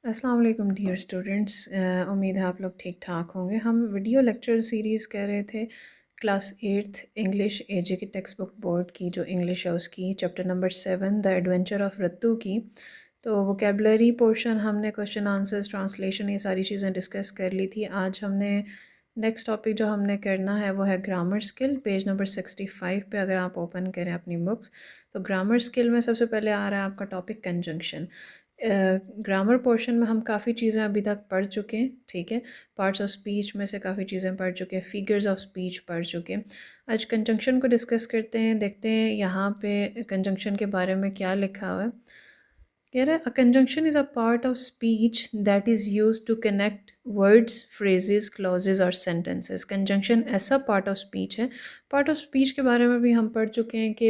अस्सलाम वालेकुम dear students. उम्मीद है आप लोग ठीक ठाक होंगे। हम वीडियो लेक्चर सीरीज़ कर रहे थे क्लास 8th इंग्लिश एजे की टेक्स्ट बुक बोर्ड की, जो इंग्लिश है उसकी, chapter number 7 the adventure of Rattu की। तो वोकेबलरी पोर्शन हमने क्वेश्चन आंसर्स ट्रांसलेशन ये सारी चीज़ें डिस्कस कर ली थी। आज हमने नेक्स्ट टॉपिक जो हमने करना है वो है ग्रामर स्किल, पेज नंबर 65 पे अगर आप ओपन करें अपनी बुक्स। तो ग्रामर स्किल में सबसे पहले आ रहा है आपका टॉपिक कंजंक्शन। ग्रामर पोर्शन में हम काफ़ी चीज़ें अभी तक पढ़ चुके हैं, ठीक है। पार्ट्स ऑफ स्पीच में से काफ़ी चीज़ें पढ़ चुके हैं, फिगर्स ऑफ स्पीच पढ़ चुके हैं। आज कंजंक्शन को डिस्कस करते हैं, देखते हैं यहाँ पे कंजंक्शन के बारे में क्या लिखा हुआ है। कह रहा है a conjunction is a part of speech that is use to connect words, phrases, clauses और सेंटेंसेस। कंजंक्शन ऐसा पार्ट ऑफ स्पीच है। पार्ट ऑफ स्पीच के बारे में भी हम पढ़ चुके हैं कि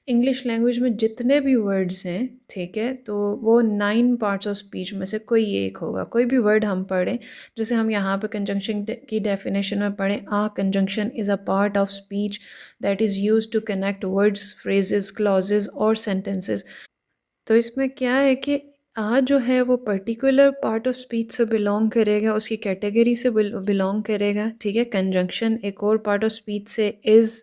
इंग्लिश लैंग्वेज में जितने भी वर्ड्स हैं, ठीक है, तो वो 9 पार्ट्स ऑफ स्पीच में से कोई एक होगा। कोई भी वर्ड हम पढ़ें, जैसे हम यहाँ पे कंजंक्शन की डेफिनेशन में पढ़ें, a conjunction is a part of speech that is use to connect words, phrases, clauses और सेंटेंसेस। तो इसमें क्या है कि आ जो है वो पर्टिकुलर पार्ट ऑफ स्पीच से बिलोंग करेगा, उसकी कैटेगरी से बिलोंग करेगा, ठीक है। कंजंक्शन एक और पार्ट ऑफ स्पीच से, इज़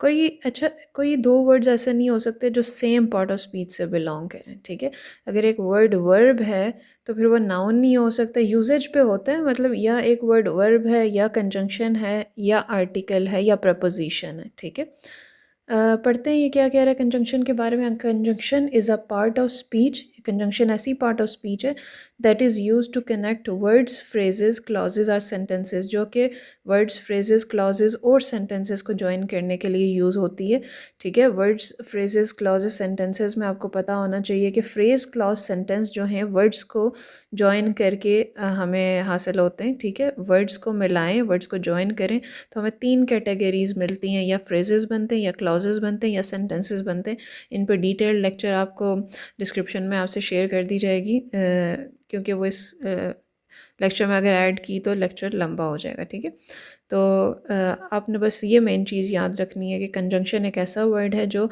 कोई दो वर्ड्स ऐसे नहीं हो सकते जो सेम पार्ट ऑफ स्पीच से बिलोंग करें, ठीक है। अगर एक वर्ड वर्ब है तो फिर वो नाउन नहीं हो सकता, यूजेज पे होता है, मतलब या एक वर्ड वर्ब है या कंजंक्शन है या आर्टिकल है या प्रपोजिशन है, ठीक है। पढ़ते हैं ये क्या कह रहा है कंजंक्शन के बारे में। Conjunction is a part of speech, conjunction ऐसी पार्ट ऑफ स्पीच है that is use to connect words, phrases, clauses और सेंटेंसेस, जो कि वर्ड्स, फ्रेजेस, क्लॉजेज और सेंटेंसेस को ज्वाइन करने के लिए यूज़ होती है, ठीक है। वर्ड्स, फ्रेजेस, क्लॉजेज, सेंटेंसेस में आपको पता होना चाहिए कि फ्रेज, क्लॉज, सेंटेंस जो हैं वर्ड्स को ज्वाइन करके हमें हासिल होते हैं, ठीक है। वर्ड्स को मिलाएं, वर्ड्स को ज्वाइन करें तो हमें 3 कैटेगरीज मिलती हैं, या फ्रेजेस बनते हैं, या क्लॉजेस बनते हैं, या सेंटेंसेस बनते हैं। इन पर डिटेल्ड लेक्चर आपको डिस्क्रिप्शन में आपसे शेयर कर दी जाएगी, क्योंकि वो इस लेक्चर में अगर ऐड की तो लेक्चर लंबा हो जाएगा, ठीक है। तो आपने बस ये मेन चीज़ याद रखनी है कि कंजंक्शन एक ऐसा वर्ड है जो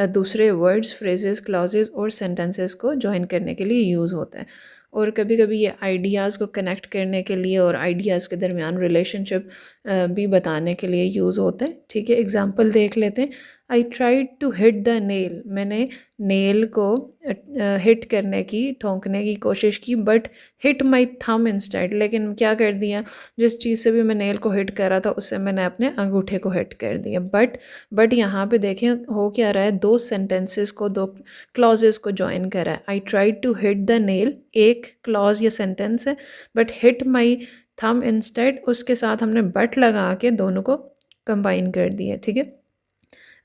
दूसरे वर्ड्स, फ्रेजेस, क्लॉजेस और सेंटेंसेस को ज्वाइन करने के लिए यूज़ होता है। और कभी कभी ये आइडियाज़ को कनेक्ट करने के लिए और आइडियाज़ के दरमियान रिलेशनशिप भी बताने के लिए यूज़ होता है, ठीक है। एग्जांपल देख लेते हैं। I tried to hit the nail, मैंने नेल को हिट करने की, ठोंकने की कोशिश की, but hit my thumb instead, लेकिन क्या कर दिया, जिस चीज़ से भी मैं नेल को हिट कर रहा था उससे मैंने अपने अंगूठे को हिट कर दिया। बट यहाँ पे देखें हो क्या रहा है, दो सेंटेंसेस को, दो क्लॉजेस को ज्वाइन करा है। I tried to hit the nail एक क्लॉज या सेंटेंस है, but hit my thumb instead उसके साथ हमने बट लगा के दोनों को कंबाइन कर दिया, ठीक है।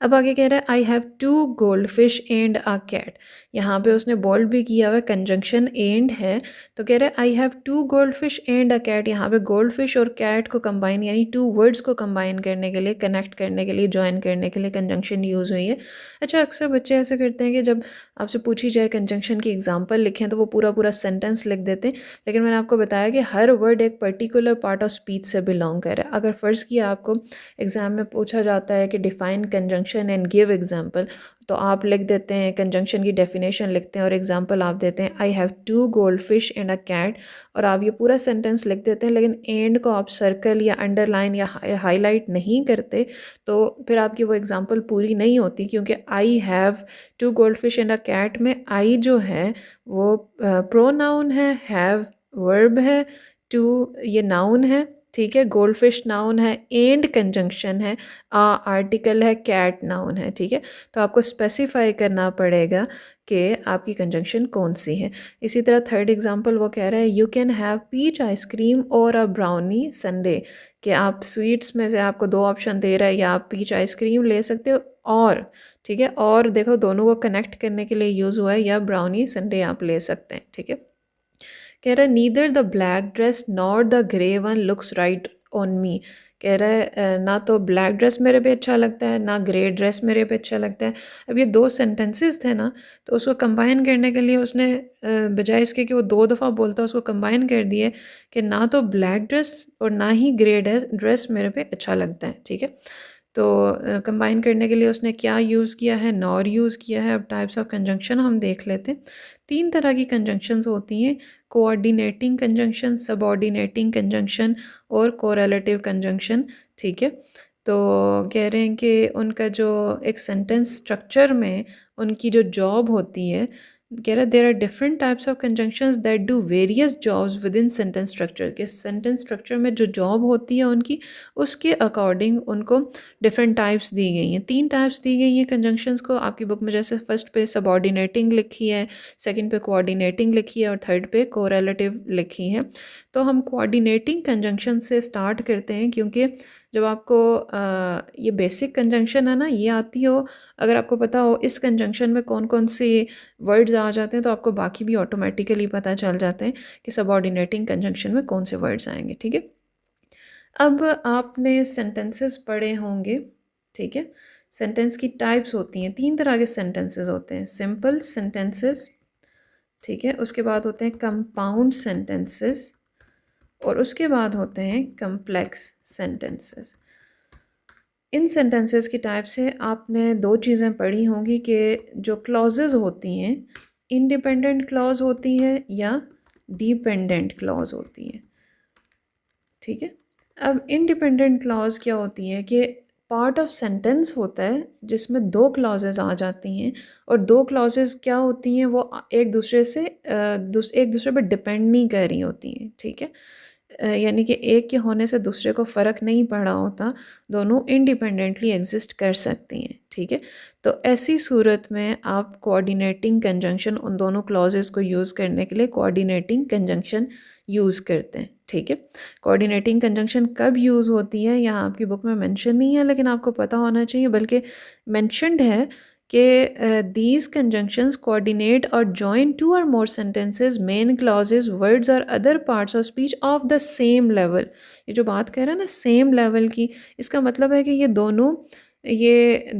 अब आगे कह रहा है I have 2 goldfish and a cat. यहाँ पे उसने बोल्ड भी किया हुआ है, कंजंक्शन एंड है, तो कह रहा है I have 2 goldfish and a cat. यहाँ पे गोल्ड फिश और कैट को कंबाइन, यानी 2 वर्ड्स को कंबाइन करने के लिए, कनेक्ट करने के लिए, ज्वाइन करने के लिए कंजंक्शन यूज़ हुई है। अच्छा, अक्सर बच्चे ऐसे करते हैं कि जब आपसे पूछी जाए कंजंक्शन की एग्जाम्पल लिखें तो वो पूरा पूरा सेंटेंस लिख देते हैं, लेकिन मैंने आपको बताया कि हर वर्ड एक पर्टिकुलर पार्ट ऑफ स्पीच से बिलोंग कर रहा है। अगर फ़र्ज़ किया आपको एग्ज़ाम में पूछा जाता है कि define conjunction and give example, तो आप लिख देते हैं कंजंक्शन की डेफिनेशन लिखते हैं और एग्जांपल आप देते हैं I have 2 goldfish and a cat, और आप ये पूरा सेंटेंस लिख देते हैं, लेकिन एंड को आप सर्कल या अंडरलाइन या हाईलाइट नहीं करते, तो फिर आपकी वो एग्जांपल पूरी नहीं होती, क्योंकि I have 2 goldfish and a cat में आई जो है वो प्रोनाउन हैव वर्ब है, टू ये नाउन है, ठीक है, गोल्ड फिश नाउन है, एंड कंजंक्शन है, आर्टिकल है, कैट नाउन है, ठीक है। तो आपको स्पेसिफाई करना पड़ेगा कि आपकी कंजंक्शन कौन सी है। इसी तरह थर्ड एग्जांपल वो कह रहा है you can have peach ice cream और अ ब्राउनी संडे, कि आप स्वीट्स में से आपको 2 ऑप्शन दे रहा है, या आप पीच आइसक्रीम ले सकते हो और, ठीक है, और देखो दोनों को कनेक्ट करने के लिए यूज़ हुआ है, या ब्राउनी संडे आप ले सकते हैं, ठीक है। कह रहा है neither the black dress nor the grey one looks right on me. कह रहा है ना तो ब्लैक ड्रेस मेरे पे अच्छा लगता है, ना ग्रे ड्रेस मेरे पे अच्छा लगता है। अब ये 2 सेंटेंसेस थे ना, तो उसको कंबाइन करने के लिए उसने बजाय इसके कि वो 2 दफ़ा बोलता उसको कंबाइन कर दिए कि ना तो ब्लैक ड्रेस और ना ही ग्रे ड्रेस मेरे पे अच्छा लगता है, ठीक है। तो कंबाइन करने के लिए उसने क्या यूज़ किया है, नॉर यूज़ किया है। अब टाइप्स ऑफ कंजंक्शन हम देख लेते हैं। तीन तरह की कंजंक्शंस होती हैं, कोऑर्डिनेटिंग कंजंक्शन, सबऑर्डिनेटिंग कंजंक्शन और कोरिलेटिव कंजंक्शन। ठीक है, तो कह रहे हैं कि उनका जो एक सेंटेंस स्ट्रक्चर में उनकी जो जॉब होती है, कह रहा है there are different types of conjunctions that do various jobs within sentence structure. के सेंटेंस स्ट्रक्चर में जो जॉब होती है उनकी, उसके अकॉर्डिंग उनको डिफरेंट टाइप्स दी गई हैं। तीन टाइप्स दी गई हैं कंजंक्शंस को आपकी बुक में, जैसे फर्स्ट पे सबऑर्डिनेटिंग लिखी है, सेकंड पे कोऑर्डिनेटिंग लिखी है और थर्ड पे कोरिलेटिव लिखी है। तो हम कोऑर्डिनेटिंग कंजंक्शन से स्टार्ट करते हैं, क्योंकि जब आपको ये बेसिक कंजंक्शन है ना ये आती हो, अगर आपको पता हो इस कंजंक्शन में कौन कौन से वर्ड्स आ जाते हैं, तो आपको बाकी भी ऑटोमेटिकली पता चल जाते हैं कि सबऑर्डिनेटिंग कंजंक्शन में कौन से वर्ड्स आएंगे। ठीक है, अब आपने सेंटेंसेस पढ़े होंगे। ठीक है, सेंटेंस की टाइप्स होती हैं, तीन तरह के सेंटेंसेस होते हैं, सिंपल सेंटेंसेस, ठीक है, उसके बाद होते हैं कंपाउंड सेंटेंसेस और उसके बाद होते हैं कम्प्लेक्स सेंटेंसेस। इन सेंटेंसेस की टाइप से आपने दो चीज़ें पढ़ी होंगी कि जो क्लॉजेज होती हैं, इंडिपेंडेंट क्लॉज होती है या डिपेंडेंट क्लॉज होती है। ठीक है, अब इंडिपेंडेंट क्लॉज क्या होती है कि पार्ट ऑफ सेंटेंस होता है जिसमें दो क्लॉजेज आ जाती हैं, और दो क्लॉजेज क्या होती हैं, वो एक दूसरे से एक दूसरे पर डिपेंड नहीं कर रही होती हैं। ठीक है, यानी कि एक के होने से दूसरे को फ़र्क नहीं पड़ा होता, दोनों इंडिपेंडेंटली एग्जिस्ट कर सकती हैं। ठीक है, तो ऐसी सूरत में आप कोऑर्डिनेटिंग कंजंक्शन, उन दोनों क्लॉजेस को यूज़ करने के लिए कोऑर्डिनेटिंग कंजंक्शन यूज़ करते हैं। ठीक है, कोऑर्डिनेटिंग कंजंक्शन कब यूज़ होती है यहाँ आपकी बुक में मेंशन नहीं है, लेकिन आपको पता होना चाहिए, बल्कि मेंशनड है कि these conjunctions coordinate or join two or more sentences, main clauses, words or other parts of speech of the same level। ये जो बात कह रहा है ना सेम लेवल की, इसका मतलब है कि ये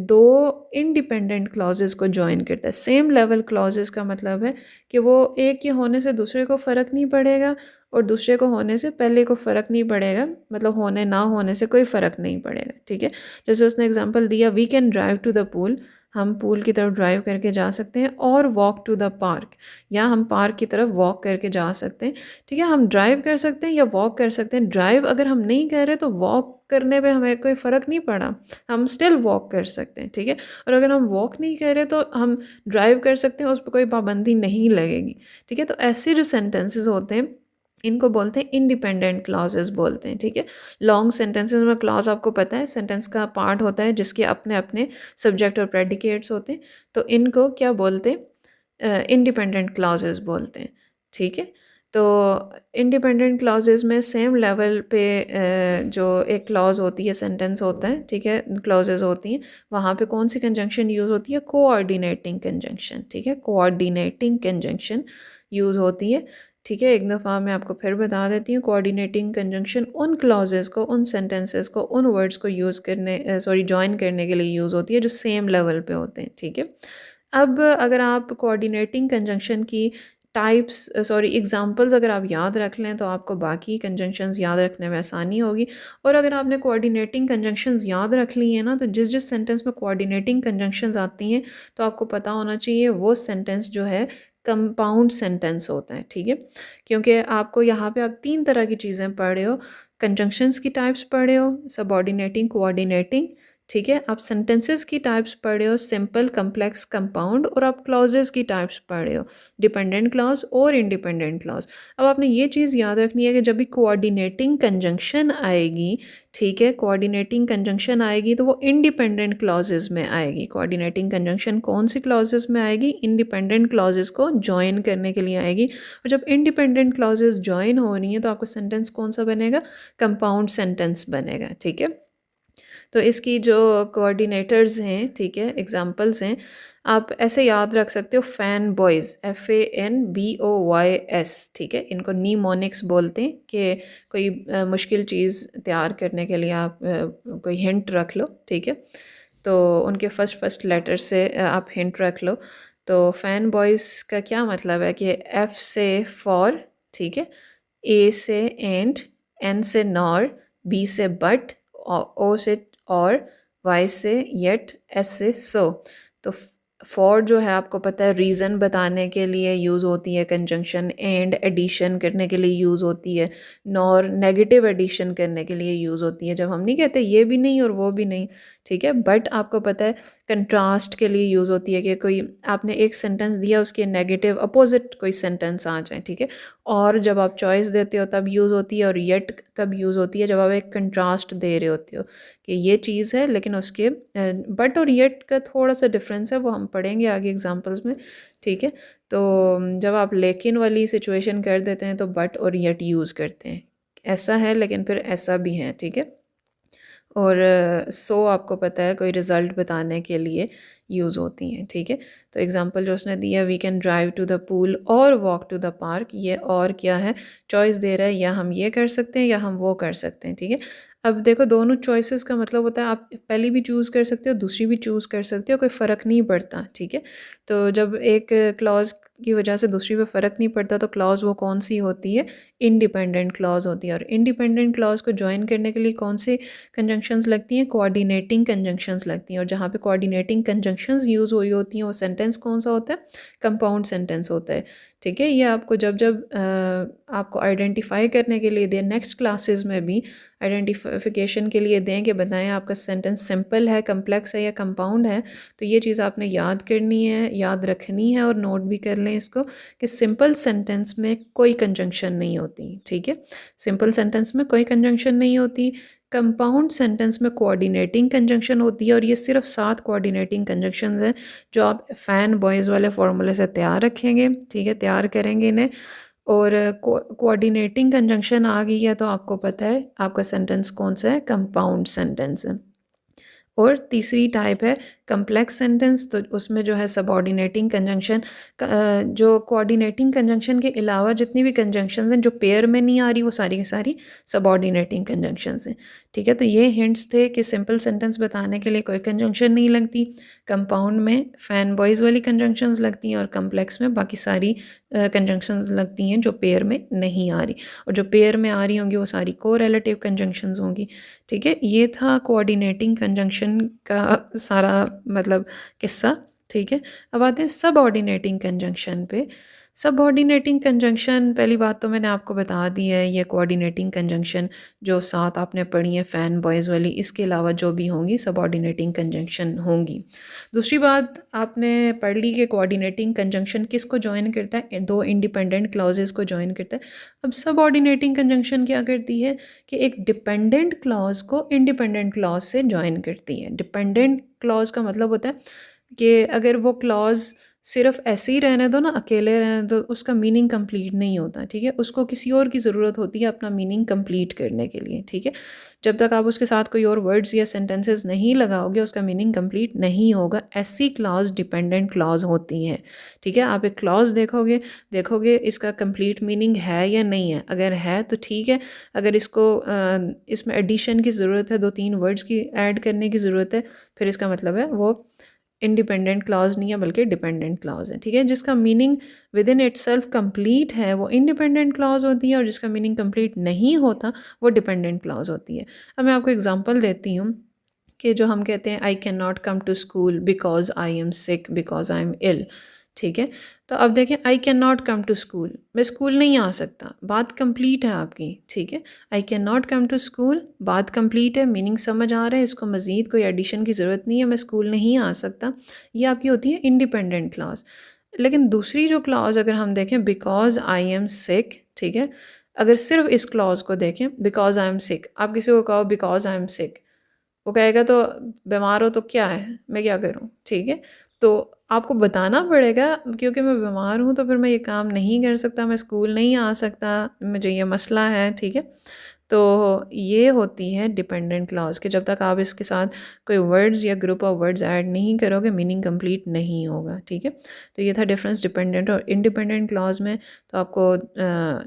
दो इंडिपेंडेंट क्लॉजेस को जॉइन करता है। सेम लेवल क्लॉजेस का मतलब है कि वो एक के होने से दूसरे को फ़र्क नहीं पड़ेगा और दूसरे को होने से पहले को फ़र्क नहीं पड़ेगा, मतलब होने ना होने से कोई फ़र्क नहीं पड़ेगा। ठीक है, जैसे उसने एग्जांपल दिया, we can drive to the pool, हम पूल की तरफ ड्राइव करके जा सकते हैं, और वॉक टू द पार्क, या हम पार्क की तरफ वॉक करके जा सकते हैं। ठीक है, हम ड्राइव कर सकते हैं या वॉक कर सकते हैं। ड्राइव अगर हम नहीं कर रहे तो वॉक करने पे हमें कोई फ़र्क नहीं पड़ा, हम स्टिल वॉक कर सकते हैं। ठीक है, और अगर हम वॉक नहीं कर रहे तो हम ड्राइव कर सकते हैं, उस पर कोई पाबंदी नहीं लगेगी। ठीक है, तो ऐसे जो सेंटेंसेस होते हैं इनको बोलते हैं इंडिपेंडेंट क्लॉजेस बोलते हैं। ठीक है, लॉन्ग सेंटेंसेस में क्लॉज आपको पता है सेंटेंस का पार्ट होता है जिसके अपने अपने सब्जेक्ट और प्रेडिकेट्स होते हैं, तो इनको क्या बोलते हैं, इंडिपेंडेंट क्लॉजेस बोलते हैं। ठीक है, तो इंडिपेंडेंट क्लॉजेस में सेम लेवल पे जो एक क्लॉज होती है, सेंटेंस होता है, ठीक है, क्लॉजेस होती हैं, वहाँ पे कौन सी कंजंक्शन यूज़ होती है, कोऑर्डिनेटिंग कंजंक्शन। ठीक है, कोऑर्डिनेटिंग कंजंक्शन यूज़ होती है। ठीक है, एक दफ़ा मैं आपको फिर बता देती हूँ, कोऑर्डिनेटिंग कंजंक्शन उन क्लॉजेस को, उन सेंटेंसेस को, उन वर्ड्स को यूज़ करने जॉइन करने के लिए यूज़ होती है जो सेम लेवल पे होते हैं। ठीक है, अब अगर आप कोऑर्डिनेटिंग कंजंक्शन की एग्जांपल्स अगर आप याद रख लें तो आपको बाकी कंजंक्शंस याद रखने में आसानी होगी। और अगर आपने कोऑर्डिनेटिंग कंजंक्शंस याद रख ली हैं ना, तो जिस जिस सेंटेंस में कोऑर्डिनेटिंग कंजंक्शंस आती हैं तो आपको पता होना चाहिए वो सेंटेंस जो है कंपाउंड सेंटेंस होता है। ठीक है, क्योंकि आपको यहाँ पे आप तीन तरह की चीज़ें पढ़ रहे हो, कंजंक्शंस की टाइप्स पढ़ रहे हो, सबऑर्डिनेटिंग, कोऑर्डिनेटिंग। ठीक है, आप सेंटेंसेस की टाइप्स पढ़ रहे हो, सिंपल, कम्प्लेक्स, कंपाउंड, और आप क्लॉजेस की टाइप्स पढ़ रहे हो, डिपेंडेंट क्लॉज और इंडिपेंडेंट क्लॉज। अब आपने ये चीज़ याद रखनी है कि जब भी कोऑर्डिनेटिंग कंजंक्शन आएगी, ठीक है, कोऑर्डिनेटिंग कंजंक्शन आएगी तो वो इंडिपेंडेंट क्लॉजेस में आएगी। कोऑर्डिनेटिंग कंजंक्शन कौन सी क्लॉजेस में आएगी, इंडिपेंडेंट क्लॉजेस को जॉइन करने के लिए आएगी। और जब इंडिपेंडेंट क्लॉजेस जॉइन हो रही हैं तो आपका सेंटेंस कौन सा बनेगा, कंपाउंड सेंटेंस बनेगा। ठीक है, तो इसकी जो कोऑर्डिनेटर्स हैं, ठीक है, एग्जांपल्स हैं, आप ऐसे याद रख सकते हो, फैन बॉयज़, FANBOYS। ठीक है, इनको नीमोनिक्स बोलते हैं कि कोई मुश्किल चीज़ तैयार करने के लिए आप कोई हिंट रख लो। ठीक है, तो उनके फर्स्ट लेटर से आप हिंट रख लो। तो फैन बॉयज़ का क्या मतलब है कि F से फॉर, ठीक है, A से एंड, N से नॉर, B से बट, O से और, Y से येट, S से सो। तो फॉर जो है आपको पता है रीज़न बताने के लिए यूज़ होती है, कंजंक्शन एंड एडिशन करने के लिए यूज़ होती है, नॉर नेगेटिव एडिशन करने के लिए यूज़ होती है। जब हम नहीं कहते ये भी नहीं और वो भी नहीं, ठीक है। बट आपको पता है कंट्रास्ट के लिए यूज़ होती है कि कोई आपने एक सेंटेंस दिया, उसके नेगेटिव अपोजिट कोई सेंटेंस आ जाए, ठीक है। और जब आप चॉइस देते हो तब यूज़ होती है, और येट कब यूज़ होती है, जब आप एक कंट्रास्ट दे रहे होते हो कि ये चीज़ है लेकिन उसके बट और येट का थोड़ा सा डिफरेंस है, वो हम पढ़ेंगे आगे एग्जांपल्स में, ठीक है। तो जब आप लेकिन वाली सिचुएशन कर देते हैं तो बट और येट यूज़ करते हैं, ऐसा है लेकिन फिर ऐसा भी है, ठीक है। और सो आपको पता है कोई रिज़ल्ट बताने के लिए यूज़ होती हैं, ठीक है। तो एग्जांपल जो उसने दिया, we can drive to the pool और वॉक टू द पार्क, ये और क्या है, चॉइस दे रहा है, या हम ये कर सकते हैं या हम वो कर सकते हैं, ठीक है। अब देखो दोनों चॉइसेस का मतलब होता है आप पहली भी चूज़ कर सकते हो, दूसरी भी चूज़ कर सकते हो, कोई फ़र्क नहीं पड़ता, ठीक है। तो जब एक क्लॉज की वजह से दूसरी पे फ़र्क नहीं पड़ता तो क्लॉज वो कौन सी होती है, इंडिपेंडेंट क्लॉज होती है। और इंडिपेंडेंट क्लॉज को ज्वाइन करने के लिए कौन से कंजंक्शंस लगती हैं, कोऑर्डिनेटिंग कंजंक्शंस लगती हैं। और जहाँ पे कोऑर्डिनेटिंग कंजंक्शंस यूज़ हुई होती हैं वो सेंटेंस कौन सा होता है, कंपाउंड सेंटेंस होता है, ठीक है। ये आपको जब जब आपको आइडेंटिफाई करने के लिए दें, नेक्स्ट क्लासेस में भी आइडेंटिफिकेशन के लिए दें कि बताएं आपका सेंटेंस सिंपल है, कम्प्लेक्स है या कंपाउंड है, तो ये चीज़ आपने याद करनी है, याद रखनी है और नोट भी कर लें इसको कि सिंपल सेंटेंस में कोई कंजंक्शन नहीं होती, ठीक है। सिंपल सेंटेंस में कोई कंजंक्शन नहीं होती, कंपाउंड सेंटेंस में कोऑर्डिनेटिंग कंजंक्शन होती है। और ये सिर्फ 7 कोऑर्डिनेटिंग कंजंक्शंस हैं जो आप फैन बॉयज़ वाले फार्मूले से तैयार रखेंगे, ठीक है, तैयार करेंगे इन्हें। और कोऑर्डिनेटिंग कंजंक्शन आ गई है तो आपको पता है आपका सेंटेंस कौन सा है, कंपाउंड सेंटेंस है। और तीसरी टाइप है कम्प्लेक्स सेंटेंस, तो उसमें जो है सबऑर्डिनेटिंग कंजंक्शन, जो कोऑर्डिनेटिंग कंजंक्शन के अलावा जितनी भी कंजंक्शंस हैं जो पेयर में नहीं आ रही वो सारी की सारी सबऑर्डिनेटिंग कंजंक्शंस हैं, ठीक है। तो ये हिंट्स थे कि सिंपल सेंटेंस बताने के लिए कोई कंजंक्शन नहीं लगती, कंपाउंड में फैन बॉयज़ वाली कंजंक्शंस लगती हैं और कम्प्लेक्स में बाकी सारी कंजंक्शंस लगती हैं जो पेयर में नहीं आ रही, और जो पेयर में आ रही होंगी वो सारी कोरिलेटिव कंजंक्शंस होंगी, ठीक है। ये था कोऑर्डिनेटिंग कंजंक्शन का सारा मतलब किस्सा, ठीक है। अब आते हैं सब ऑर्डिनेटिंग कंजंक्शन पे। सब ऑर्डिनेटिंग कंजंक्शन, पहली बात तो मैंने आपको बता दी है, ये कोऑर्डिनेटिंग कंजंक्शन जो 7 आपने पढ़ी है फैन बॉयज़ वाली, इसके अलावा जो भी होंगी सब ऑर्डिनेटिंग कंजंक्शन होंगी। दूसरी बात आपने पढ़ ली कि कोऑर्डिनेटिंग कंजंक्शन किसको ज्वाइन करता है, दो इंडिपेंडेंट क्लॉजेस को ज्वाइन करता है। अब सब ऑर्डिनेटिंग कंजंक्शन क्या करती है कि एक डिपेंडेंट क्लॉज को इंडिपेंडेंट क्लॉज से ज्वाइन करती है। डिपेंडेंट क्लॉज का मतलब होता है कि अगर वो क्लॉज सिर्फ ऐसे ही रहने दो ना, अकेले रहने दो, उसका मीनिंग कंप्लीट नहीं होता, ठीक है। उसको किसी और की ज़रूरत होती है अपना मीनिंग कंप्लीट करने के लिए, ठीक है। जब तक आप उसके साथ कोई और वर्ड्स या सेंटेंसेस नहीं लगाओगे उसका मीनिंग कंप्लीट नहीं होगा। ऐसी क्लॉज डिपेंडेंट क्लॉज होती हैं, ठीक है। आप एक क्लॉज देखोगे देखोगे इसका कंप्लीट मीनिंग है या नहीं है, अगर है तो ठीक है, अगर इसको इसमें एडिशन की ज़रूरत है, 2-3 वर्ड्स की ऐड करने की ज़रूरत है, फिर इसका मतलब है वो इंडिपेंडेंट क्लॉज नहीं है बल्कि डिपेंडेंट क्लॉज है, ठीक है। जिसका meaning with in itself complete है वो इंडिपेंडेंट क्लॉज होती है, और जिसका मीनिंग कंप्लीट नहीं होता वो डिपेंडेंट क्लॉज होती है। अब मैं आपको एग्जांपल देती हूँ कि जो हम कहते हैं I can not come to school because I am sick, because I am ill, ठीक है। तो अब देखें, I can not come to school, मैं स्कूल नहीं आ सकता, बात कंप्लीट है आपकी, ठीक है। I can not come to school, बात कंप्लीट है, मीनिंग समझ आ रहा है, इसको मज़ीद कोई एडिशन की ज़रूरत नहीं है, मैं स्कूल नहीं आ सकता, ये आपकी होती है इंडिपेंडेंट क्लॉज। लेकिन दूसरी जो क्लॉज अगर हम देखें, बिकॉज आई एम सिक, ठीक है, अगर सिर्फ इस क्लॉज को देखें, बिकॉज आई एम सिक, आप किसी को कहो बिकॉज आई एम सिक, वो कहेगा तो बीमार हो तो क्या है, मैं क्या करूं, ठीक है। तो आपको बताना पड़ेगा क्योंकि मैं बीमार हूं तो फिर मैं ये काम नहीं कर सकता, मैं स्कूल नहीं आ सकता, मुझे ये मसला है, ठीक है। तो ये होती है डिपेंडेंट क्लॉज कि जब तक आप इसके साथ कोई वर्ड्स या ग्रुप ऑफ वर्ड्स ऐड नहीं करोगे मीनिंग कंप्लीट नहीं होगा, ठीक है। तो ये था डिफरेंस डिपेंडेंट और इंडिपेंडेंट क्लॉज में। तो आपको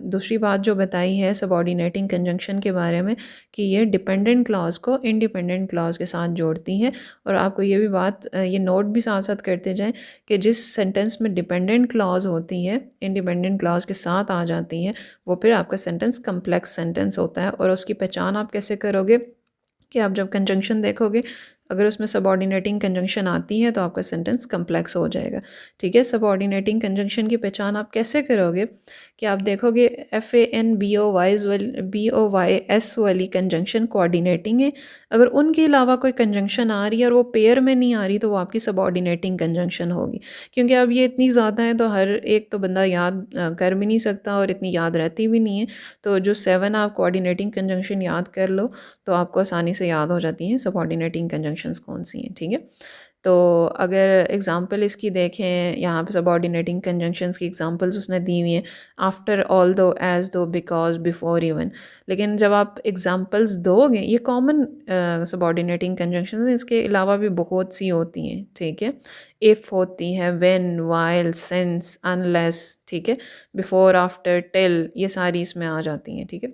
दूसरी बात जो बताई है सबऑर्डिनेटिंग कंजंक्शन के बारे में कि ये डिपेंडेंट क्लॉज को इंडिपेंडेंट क्लॉज के साथ जोड़ती हैं। और आपको ये भी बात ये नोट भी साथ साथ करते जाएं कि जिस सेंटेंस में डिपेंडेंट क्लॉज होती है इंडिपेंडेंट क्लॉज के साथ आ जाती हैं वो फिर आपका सेंटेंस कम्प्लेक्स सेंटेंस होता है। और उसकी पहचान आप कैसे करोगे कि आप जब कंजंक्शन देखोगे अगर उसमें सबऑर्डिनेटिंग कंजंक्शन आती है तो आपका सेंटेंस कम्प्लेक्स हो जाएगा। ठीक है, सबऑर्डिनेटिंग कंजंक्शन की पहचान आप कैसे करोगे कि आप देखोगे FANBOYS वाली कंजंक्शन कोऑर्डिनेटिंग है, अगर उनके अलावा कोई कंजंक्शन आ रही है और वो पेयर में नहीं आ रही तो वो आपकी सबऑर्डिनेटिंग कंजंक्शन होगी। क्योंकि अब ये इतनी ज़्यादा है तो हर एक तो बंदा याद कर भी नहीं सकता और इतनी याद रहती भी नहीं है। तो जो 7 आप कोऑर्डिनेटिंग कंजंक्शन याद कर लो तो आपको आसानी से याद हो जाती हैं सबऑर्डिनेटिंग कंजंक्शंस कौन सी हैं। ठीक है, तो अगर एग्जांपल इसकी देखें, यहाँ पे सबऑर्डिनेटिंग कंजंक्शंस की एग्जांपल्स उसने दी हुई हैं, आफ्टर, ऑल दो, एज दो, बिकॉज, बिफोर, इवन। लेकिन जब आप एग्जांपल्स दोगे, ये कॉमन सबऑर्डिनेटिंग कंजंक्शंस हैं, इसके अलावा भी बहुत सी होती हैं। ठीक है, इफ़ होती है, व्हेन, व्हाइल, सिंस, अनलेस। ठीक है, बिफोर, आफ्टर, टिल, ये सारी इसमें आ जाती हैं। ठीक है,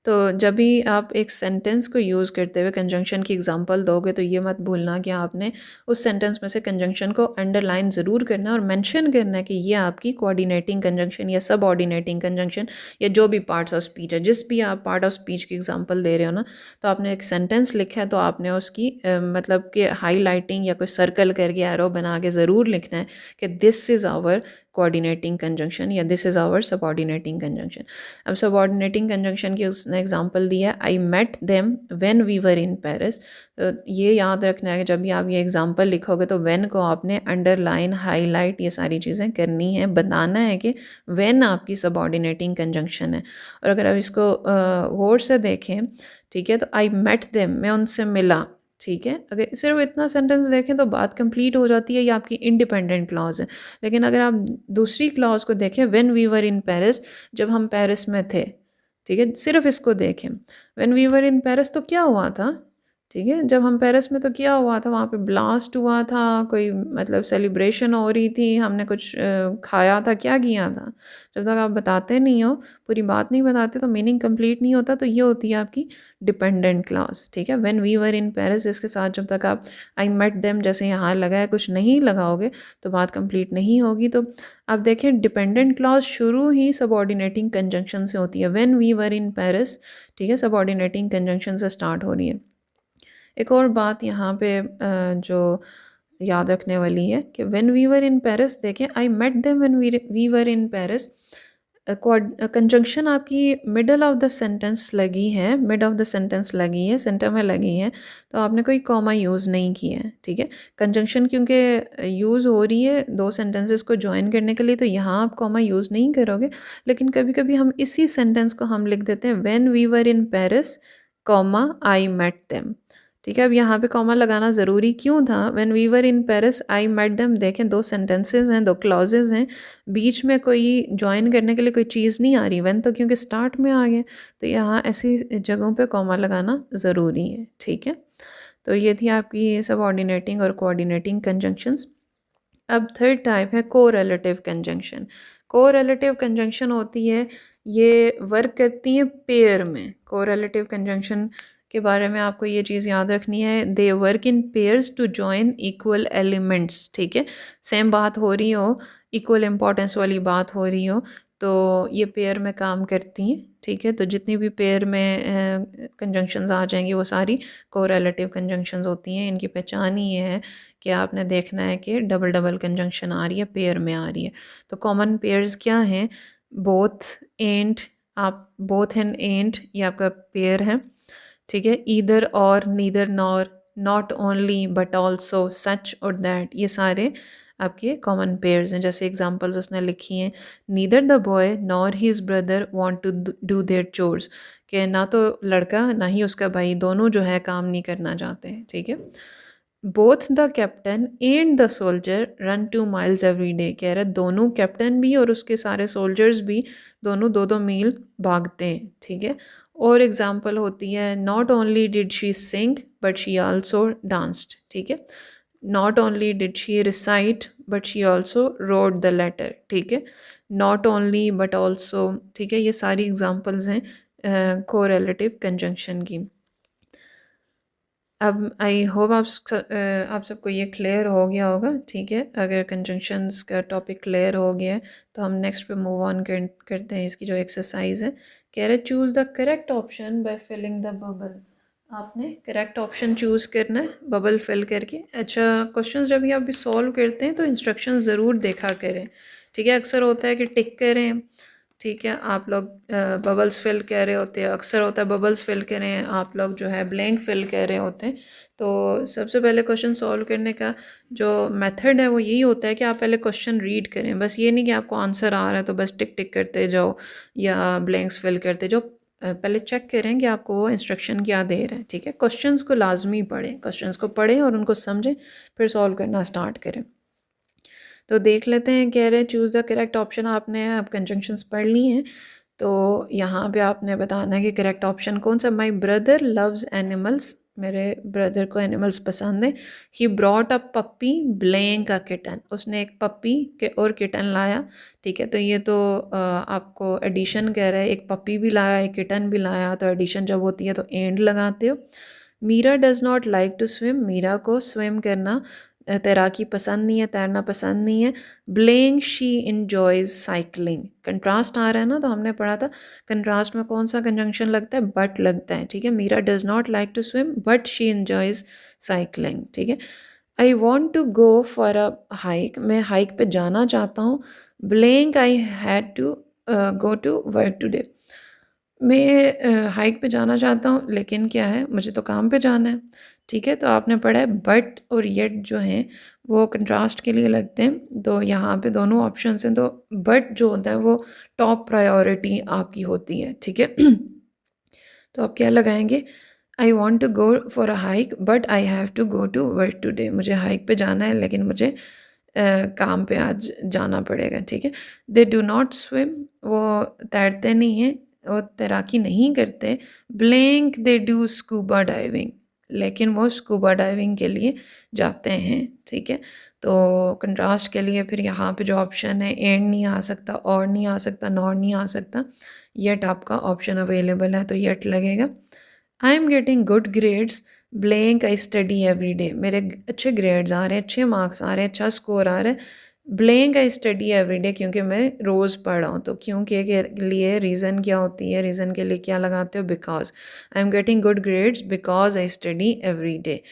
तो जब भी आप एक सेंटेंस को यूज़ करते हुए कंजंक्शन की एग्जांपल दोगे तो ये मत भूलना कि आपने उस सेंटेंस में से कंजंक्शन को अंडरलाइन ज़रूर करना है और मेंशन करना है कि ये आपकी कोऑर्डिनेटिंग कंजंक्शन या सबऑर्डिनेटिंग कंजंक्शन या जो भी पार्ट्स ऑफ स्पीच है, जिस भी आप पार्ट ऑफ स्पीच की एग्जांपल दे रहे हो ना, तो आपने एक सेंटेंस लिखा है तो आपने उसकी मतलब कि हाईलाइटिंग या कोई सर्कल करके एरो बना के ज़रूर लिखना है कि this is our coordinating conjunction या this is our subordinating conjunction. अब सबऑर्डिनेटिंग कंजंक्शन की उसने एग्जांपल दिया, I met them when we were in Paris. तो ये याद रखना है कि जब भी आप ये एग्जांपल लिखोगे तो व्हेन को आपने अंडरलाइन, हाईलाइट, ये सारी चीज़ें करनी है, बताना है कि व्हेन आपकी सबऑर्डिनेटिंग कंजंक्शन है। और अगर आप इसको गौर से देखें, ठीक है, तो आई मेट देम, मैं उनसे मिला। ठीक है, अगर सिर्फ इतना सेंटेंस देखें तो बात कंप्लीट हो जाती है, ये आपकी इंडिपेंडेंट क्लॉज है। लेकिन अगर आप दूसरी क्लॉज को देखें, when we were in Paris, जब हम पेरिस में थे, ठीक है, सिर्फ इसको देखें, when we were in Paris तो क्या हुआ था। ठीक है, जब हम पेरिस में तो क्या हुआ था, वहाँ पे ब्लास्ट हुआ था, कोई मतलब सेलिब्रेशन हो रही थी, हमने कुछ खाया था, क्या किया था। जब तक आप बताते नहीं हो, पूरी बात नहीं बताते तो मीनिंग कंप्लीट नहीं होता। तो ये होती है आपकी डिपेंडेंट क्लॉज। ठीक है, when we were in Paris, इसके साथ जब तक आप आई मेट देम जैसे यहाँ लगा है कुछ नहीं लगाओगे तो बात कंप्लीट नहीं होगी। तो आप देखें, डिपेंडेंट क्लॉज शुरू ही सबऑर्डिनेटिंग कंजंक्शन से होती है, when we were in Paris. ठीक है, सबऑर्डिनेटिंग कंजंक्शन से स्टार्ट हो रही है। एक और बात यहाँ पे जो याद रखने वाली है कि when we were in Paris, देखें, I met them when we were in Paris, conjunction आपकी मिडल ऑफ द सेंटेंस लगी है, मिड ऑफ द सेंटेंस लगी है, सेंटर में लगी है, तो आपने कोई कॉमा यूज़ नहीं किया है। ठीक है, कंजंक्शन क्योंकि यूज़ हो रही है दो सेंटेंसेस को ज्वाइन करने के लिए, तो यहाँ आप कॉमा यूज़ नहीं करोगे। लेकिन कभी कभी हम इसी सेंटेंस को हम लिख देते हैं when we were in Paris, comma, I met them. ठीक है, अब यहाँ पे कॉमा लगाना ज़रूरी क्यों था, when we were in Paris, I met them. देखें, दो सेंटेंसेस हैं, दो क्लॉजेज हैं, बीच में कोई ज्वाइन करने के लिए कोई चीज़ नहीं आ रही, व्हेन तो क्योंकि स्टार्ट में आ गया, तो यहाँ ऐसी जगहों पे कॉमा लगाना ज़रूरी है। ठीक है, तो ये थी आपकी सबऑर्डिनेटिंग और कोऑर्डिनेटिंग कंजंक्शंस। अब थर्ड टाइप है कोरिलेटिव कंजंक्शन। कोरिलेटिव कंजंक्शन होती है, ये वर्क करती है पेयर में। कोरिलेटिव कंजंक्शन के बारे में आपको ये चीज़ याद रखनी है, they work in pairs to join equal elements. ठीक है, सेम बात हो रही हो, इक्वल इम्पोर्टेंस वाली बात हो रही हो, तो ये पेयर में काम करती हैं। ठीक है, तो जितनी भी पेयर में कंजंक्शंस आ जाएंगी वो सारी कोरिलेटिव कंजंक्शंस होती हैं। इनकी पहचान ही ये है कि आपने देखना है कि डबल डबल कंजंक्शन आ रही है, पेयर में आ रही है। तो कॉमन पेयर्स क्या हैं, बोथ, एंड। आप बोथ एंड एंड ये आपका पेयर है। ठीक है, ईदर और, neither nor, not only but also, such और दैट, ये सारे आपके कॉमन पेयर्स हैं। जैसे एग्जांपल्स उसने लिखी हैं, neither the boy nor his brother want to do their chores, कि ना तो लड़का ना ही उसका भाई दोनों जो है काम नहीं करना चाहते हैं। ठीक है, both the captain and the soldier run 2 miles every day, कह रहा है दोनों कैप्टन भी और उसके सारे सोल्जर्स भी दोनों 2-2 मील भागते हैं। ठीक है, और एग्जाम्पल होती है, not only did she sing but she also danced. ठीक है, not only did she recite but she also wrote the letter. ठीक है, नॉट ओनली बट ऑल्सो। ठीक है, ये सारी एग्जाम्पल्स हैं कोरिलेटिव कंजंक्शन की। अब आई होप आप सबको ये क्लियर हो गया होगा। ठीक है, अगर कंजंक्शंस का टॉपिक क्लियर हो गया है तो हम नेक्स्ट पे मूव ऑन करते हैं। इसकी जो एक्सरसाइज है, कह रहे choose the correct option by filling the bubble. आपने करेक्ट ऑप्शन चूज़ करना है बबल फिल करके। अच्छा, क्वेश्चंस जब भी आप भी सॉल्व करते हैं तो इंस्ट्रक्शंस ज़रूर देखा करें, ठीक है। अक्सर होता है कि टिक करें, ठीक है, आप लोग बबल्स फिल कर रहे होते हैं, अक्सर होता है बबल्स फिल करें, आप लोग जो है ब्लैंक फिल कर रहे होते हैं। तो सबसे पहले क्वेश्चन सॉल्व करने का जो मेथड है वो यही होता है कि आप पहले क्वेश्चन रीड करें। बस ये नहीं कि आपको आंसर आ रहा है तो बस टिक टिक करते जाओ या ब्लैंक्स फिल करते जाओ। पहले चेक करें कि आपको वो इंस्ट्रक्शन क्या दे रहे हैं, ठीक है। क्वेश्चंस को लाजमी पढ़ें, क्वेश्चंस को पढ़ें और उनको समझें, फिर सॉल्व करना स्टार्ट करें। तो देख लेते हैं, कह रहे हैं चूज़ द करेक्ट ऑप्शन। आपने अब कंजंक्शंस पढ़ ली हैं तो यहाँ पे आपने बताना है कि करेक्ट ऑप्शन कौन सा। माई ब्रदर लव्स एनिमल्स, मेरे ब्रदर को एनिमल्स पसंद है। He brought a puppy blank a kitten, उसने एक पप्पी के और किटन लाया, ठीक है। तो ये तो आपको एडिशन कह रहा है, एक पप्पी भी लाया एक किटन भी लाया, तो एडिशन जब होती है तो एंड लगाते हो। Meera does not like to swim, Meera को स्विम करना तैराकी पसंद नहीं है, तैरना पसंद नहीं है। ब्लेइंग शी इंजॉयज़ साइकिलिंग, कंट्रास्ट आ रहा है ना, तो हमने पढ़ा था कंट्रास्ट में कौन सा कंजंक्शन लगता है, बट लगता है, ठीक है। Meera does not like to swim but she enjoys cycling, ठीक है। I want to go for a hike, मैं हाइक पे जाना चाहता हूँ। ब्लेइंग I had to go to work today, मैं हाइक पे जाना चाहता हूँ लेकिन क्या है, मुझे तो काम पे जाना है, ठीक है। तो आपने पढ़ा है बट और येट जो हैं वो कंट्रास्ट के लिए लगते हैं, तो यहाँ पे दोनों ऑप्शंस हैं, तो बट जो होता है वो टॉप प्रायोरिटी आपकी होती है, ठीक है। तो आप क्या लगाएंगे, I want to go for a hike but I have to go to work today, मुझे हाइक पे जाना है लेकिन मुझे काम पे आज जाना पड़ेगा, ठीक है। दे डू नॉट स्विम, वो तैरते नहीं हैं, वो तैराकी नहीं करते। Blank they do scuba diving, लेकिन वो स्कूबा डाइविंग के लिए जाते हैं, ठीक है। तो कंट्रास्ट के लिए फिर यहाँ पे जो ऑप्शन है एंड नहीं आ सकता, और नहीं आ सकता, नॉर नहीं आ सकता, येट आपका ऑप्शन अवेलेबल है तो येट लगेगा। I am getting good grades blank I study every day, मेरे अच्छे ग्रेड्स आ रहे हैं, अच्छे मार्क्स आ रहे हैं, अच्छा स्कोर आ रहा है। Blank I study every day, क्योंकि मैं रोज़ पढ़ रहा हूँ, तो क्योंकि के लिए रीज़न क्या होती है, रीज़न के लिए क्या लगाते हो, because. I am getting good grades because I study every day.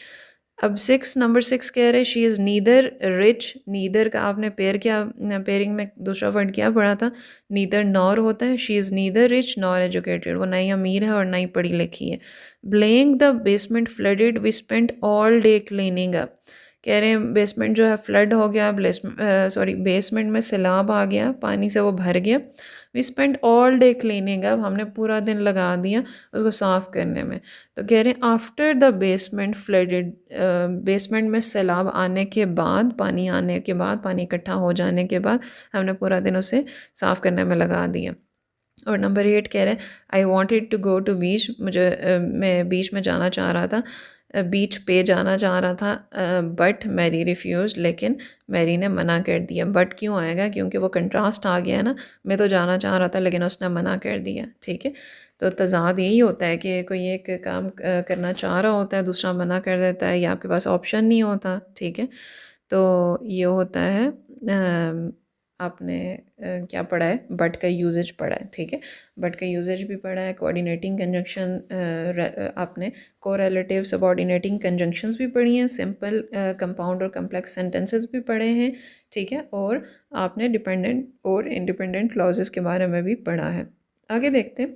अब नंबर 6 कह रहे she is neither rich, neither का आपने पेयरिंग में दूसरा वर्ड क्या पढ़ा था, नीदर नॉर होता है। She is neither rich nor educated, वो नहीं अमीर है और नहीं पढ़ी लिखी है। ब्लेइंग the basement flooded we spent all day cleaning up, कह रहे हैं बेसमेंट जो है फ्लड हो गया, बेसमेंट में सैलाब आ गया, पानी से वो भर गया। We spent all day cleaning up, हमने पूरा दिन लगा दिया उसको साफ़ करने में। तो कह रहे हैं after the basement flooded, basement में सैलाब आने के बाद, पानी आने के बाद, पानी इकट्ठा हो जाने के बाद हमने पूरा दिन उसे साफ़ करने में लगा दिया। और नंबर 8 कह रहे हैं I wanted to go to beach, मैं बीच में जाना चाह रहा था, बीच पे जाना चाह रहा था, बट मैरी रिफ्यूज़, लेकिन मैरी ने मना कर दिया। बट क्यों आएगा, क्योंकि वो कंट्रास्ट आ गया ना, मैं तो जाना चाह रहा था लेकिन उसने मना कर दिया, ठीक है। तो तज़ाद यही होता है कि कोई एक काम करना चाह रहा होता है, दूसरा मना कर देता है, या आपके पास ऑप्शन नहीं होता, ठीक है। तो ये होता है आपने क्या पढ़ा है, बट का यूजेज पढ़ा है, ठीक है। बट का यूजेज भी पढ़ा है, कोऑर्डिनेटिंग कंजंक्शन आपने कोरिलेटिव सबऑर्डिनेटिंग कंजंक्शंस भी पढ़ी हैं, सिंपल कंपाउंड और कम्प्लेक्स सेंटेंसेस भी पढ़े हैं, ठीक है। और आपने डिपेंडेंट और इंडिपेंडेंट क्लॉजेस के बारे में भी पढ़ा है। आगे देखते हैं,